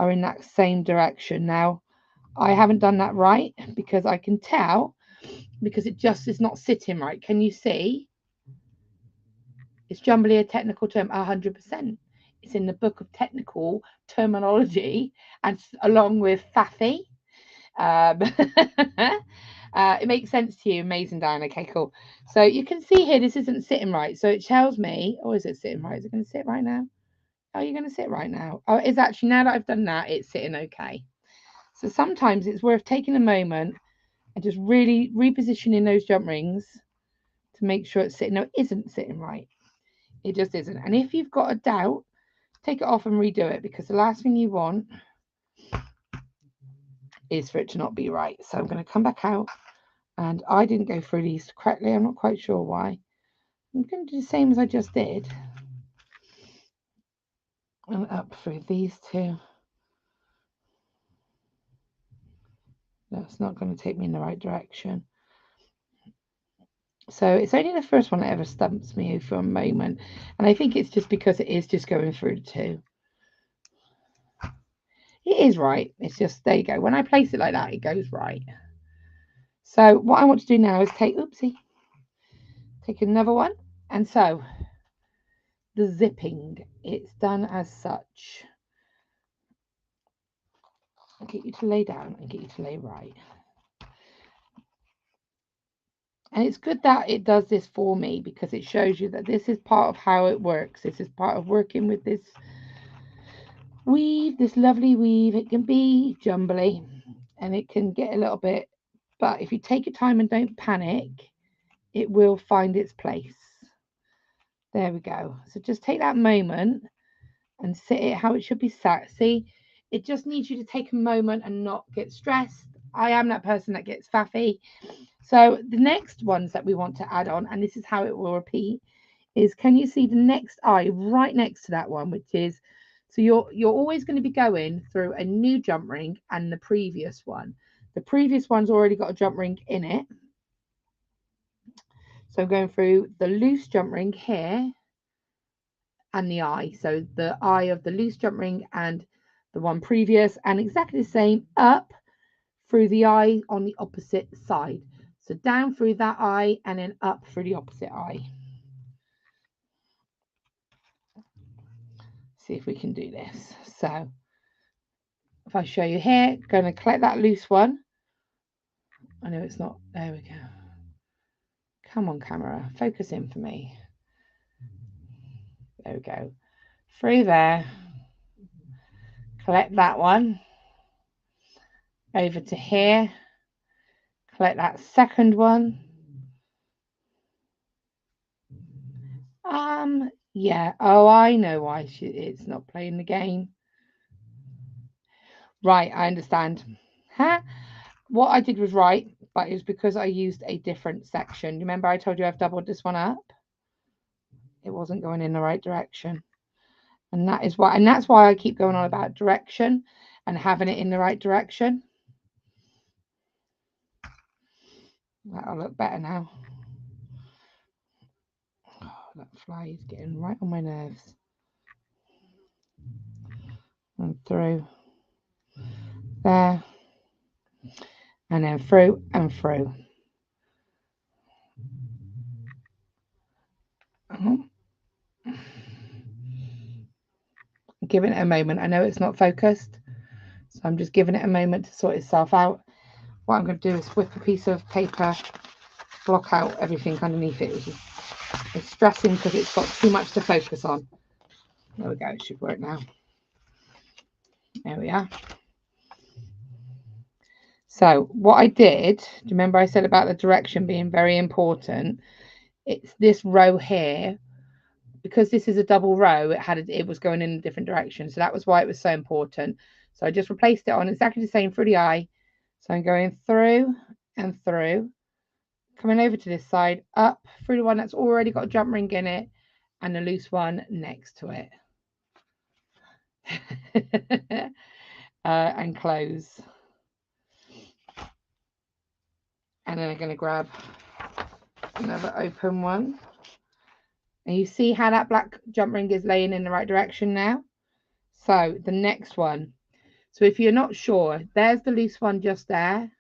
are in that same direction. Now, I haven't done that right because I can tell, because it just is not sitting right. Can you see? Is jumbly a technical term? 100%. It's in the book of technical terminology, and along with faffy. It makes sense to you. Amazing, Dan. Okay, cool. So you can see here, this isn't sitting right. So it tells me, oh, is it sitting right? Is it going to sit right now? Are you going to sit right now? Oh, it's actually, now that I've done that, it's sitting okay. So sometimes it's worth taking a moment and just really repositioning those jump rings to make sure it's sitting. No, it isn't sitting right. It just isn't. And if you've got a doubt, take it off and redo it, because the last thing you want is for it to not be right. So I'm going to come back out, and I didn't go through these correctly. I'm not quite sure why. I'm going to do the same as I just did, and up through these two. That's not going to take me in the right direction. So it's only the first one that ever stumps me for a moment, and I think it's just because it is just going through the two. It is right. It's just, there you go. When I place it like that, it goes right. So what I want to do now is take another one. And so the zipping, it's done as such. I'll get you to lay down and get you to lay right. And it's good that it does this for me, because it shows you that this is part of how it works. This is part of working with this weave, this lovely weave. It can be jumbly and it can get a little bit, but if you take your time and don't panic, it will find its place. There we go. So just take that moment and sit it how it should be sat. See, it just needs you to take a moment and not get stressed. I am that person that gets faffy. So the next ones that we want to add on, and this is how it will repeat, is, can you see the next eye right next to that one, which is, so you're always going to be going through a new jump ring and the previous one. The previous one's already got a jump ring in it. So I'm going through the loose jump ring here and the eye. So the eye of the loose jump ring and the one previous, and exactly the same up through the eye on the opposite side. So down through that eye and then up through the opposite eye. See if we can do this. So if I show you here, going to collect that loose one. I know it's not, there we go. Come on, camera, focus in for me. There we go. Through there. Collect that one. Over to here. Collect that second one. Yeah. Oh, I know why it's not playing the game. Right, I understand. Huh? What I did was right, but it was because I used a different section. Remember I told you I've doubled this one up? It wasn't going in the right direction. And that is why, and that's why I keep going on about direction and having it in the right direction. That'll look better now. Oh, that fly is getting right on my nerves. And through there, and then through and through. Give it a moment. I know it's not focused, so I'm just giving it a moment to sort itself out. What I'm going to do is whip a piece of paper, block out everything underneath it, which is it's stressing because it's got too much to focus on. There we go, it should work now. There we are. So what I did, do you remember I said about the direction being very important? It's this row here, because this is a double row, it was going in a different direction. So that was why it was so important. So I just replaced it on exactly the same through the eye. So I'm going through and through, coming over to this side, up through the one that's already got a jump ring in it, and the loose one next to it. And close. And then I'm going to grab another open one. And you see how that black jump ring is laying in the right direction now? So the next one. So if you're not sure, there's the loose one just there.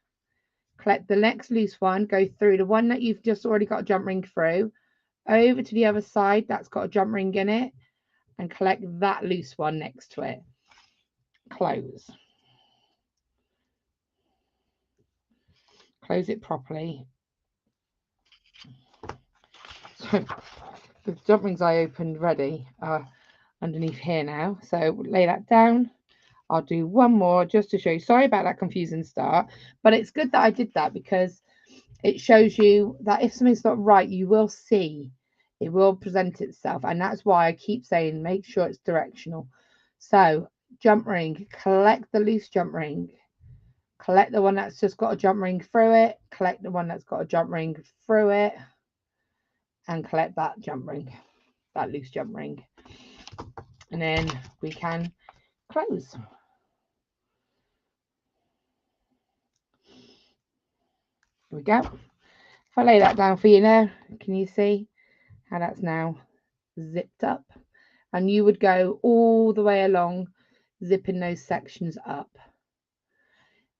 Collect the next loose one, go through the one that you've just already got a jump ring through, over to the other side that's got a jump ring in it, and collect that loose one next to it. Close. Close it properly. So the jump rings I opened ready are underneath here now. So lay that down. I'll do one more just to show you. Sorry about that confusing start, but it's good that I did that because it shows you that if something's not right, you will see it will present itself. And that's why I keep saying make sure it's directional. So jump ring, collect the loose jump ring, collect the one that's just got a jump ring through it, collect the one that's got a jump ring through it, and collect that jump ring, that loose jump ring. And then we can close. Here we go. If I lay that down for you now, can you see how that's now zipped up? And you would go all the way along, zipping those sections up.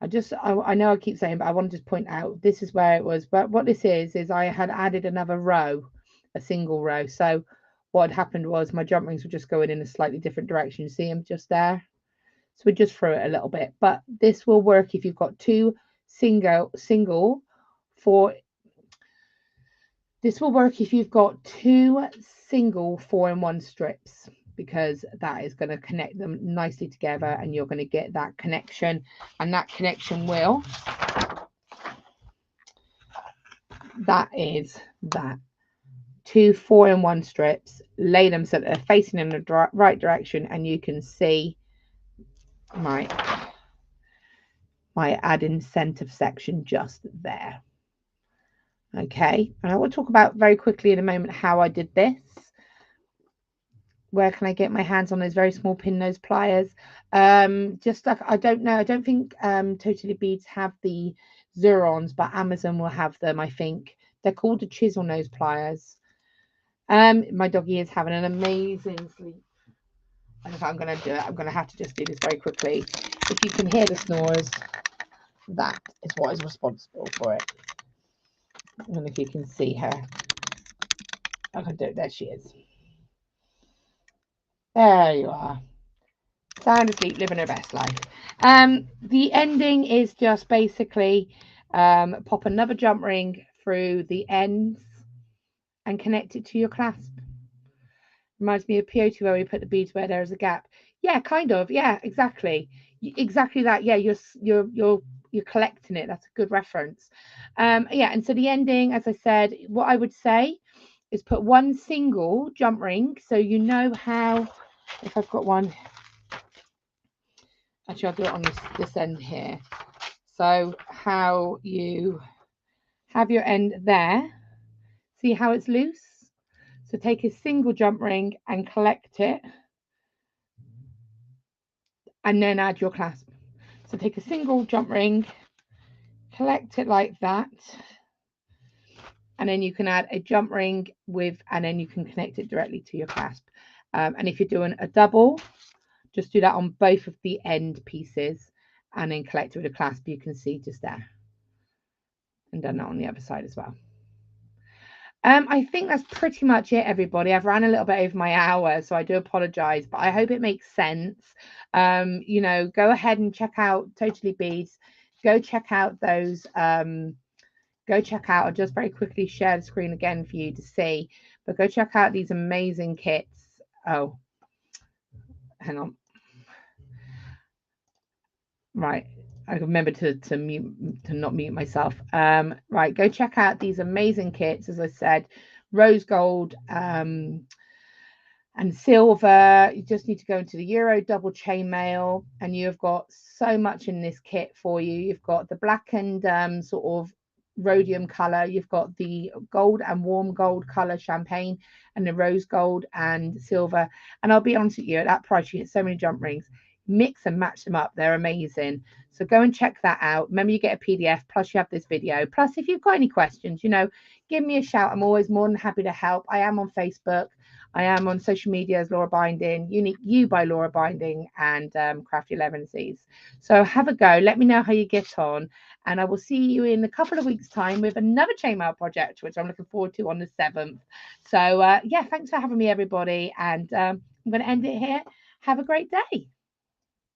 I know I keep saying, but I want to just point out this is where it was. But what this is I had added another row, a single row. So what had happened was my jump rings were just going in a slightly different direction. You see them just there? So we just threw it a little bit. But this will work if you've got two single for. This will work if you've got two single 4-in-1 strips, because that is going to connect them nicely together and you're going to get that connection, and that connection will, that is that. Two 4-in-1 strips, lay them so that they're facing in the right direction, and you can see my add-in center section just there. Okay, and I will talk about very quickly in a moment how I did this. Where can I get my hands on those very small pin nose pliers? Just like, I don't know, I don't think Totally Beads have the Zurons, but Amazon will have them, I think. They're called the chisel nose pliers. My doggy is having an amazing sleep. And if I'm going to do it, I'm going to have to just do this very quickly. If you can hear the snores, that is what is responsible for it. I don't know if you can see her. I can do it. There she is. There you are. Sound asleep, living her best life. The ending is just basically pop another jump ring through the ends and connect it to your clasp. Reminds me of peyote where we put the beads where there is a gap. Yeah, kind of. Yeah, exactly. Exactly that. Yeah, you're collecting it. That's a good reference. Yeah, and so the ending, as I said, what I would say is put one single jump ring, so you know how. If I've got one, actually I'll do it on this end here. So how you have your end there, see how it's loose? So take a single jump ring and collect it, and then add your clasp. So take a single jump ring, collect it like that, and then you can add a jump ring with, and then you can connect it directly to your clasp. And if you're doing a double, just do that on both of the end pieces and then collect it with a clasp. You can see just there, and done that on the other side as well. I think that's pretty much it, everybody. I've ran a little bit over my hour, so I do apologize, but I hope it makes sense. You know, go ahead and check out Totally Beads. Go check out those. Go check out. I'll just very quickly share the screen again for you to see. But go check out these amazing kits. Oh, hang on. Right. I remember to mute, to not mute myself. Right, go check out these amazing kits. As I said, rose gold and silver. You just need to go into the Euro double chainmail, and you've got so much in this kit for you. You've got the black and sort of rhodium color. You've got the gold and warm gold color champagne, and the rose gold and silver. And I'll be honest with you, at that price, you get so many jump rings. Mix and match them up. They're amazing. So go and check that out. Remember, you get a PDF, plus you have this video. Plus, if you've got any questions, you know, give me a shout. I'm always more than happy to help. I am on Facebook. I am on social media as Laura Binding, Unique You by Laura Binding, and Crafty 11 Cs. So have a go. Let me know how you get on. And I will see you in a couple of weeks' time with another Chainmail project, which I'm looking forward to on the 7th. So, yeah, thanks for having me, everybody. And I'm going to end it here. Have a great day.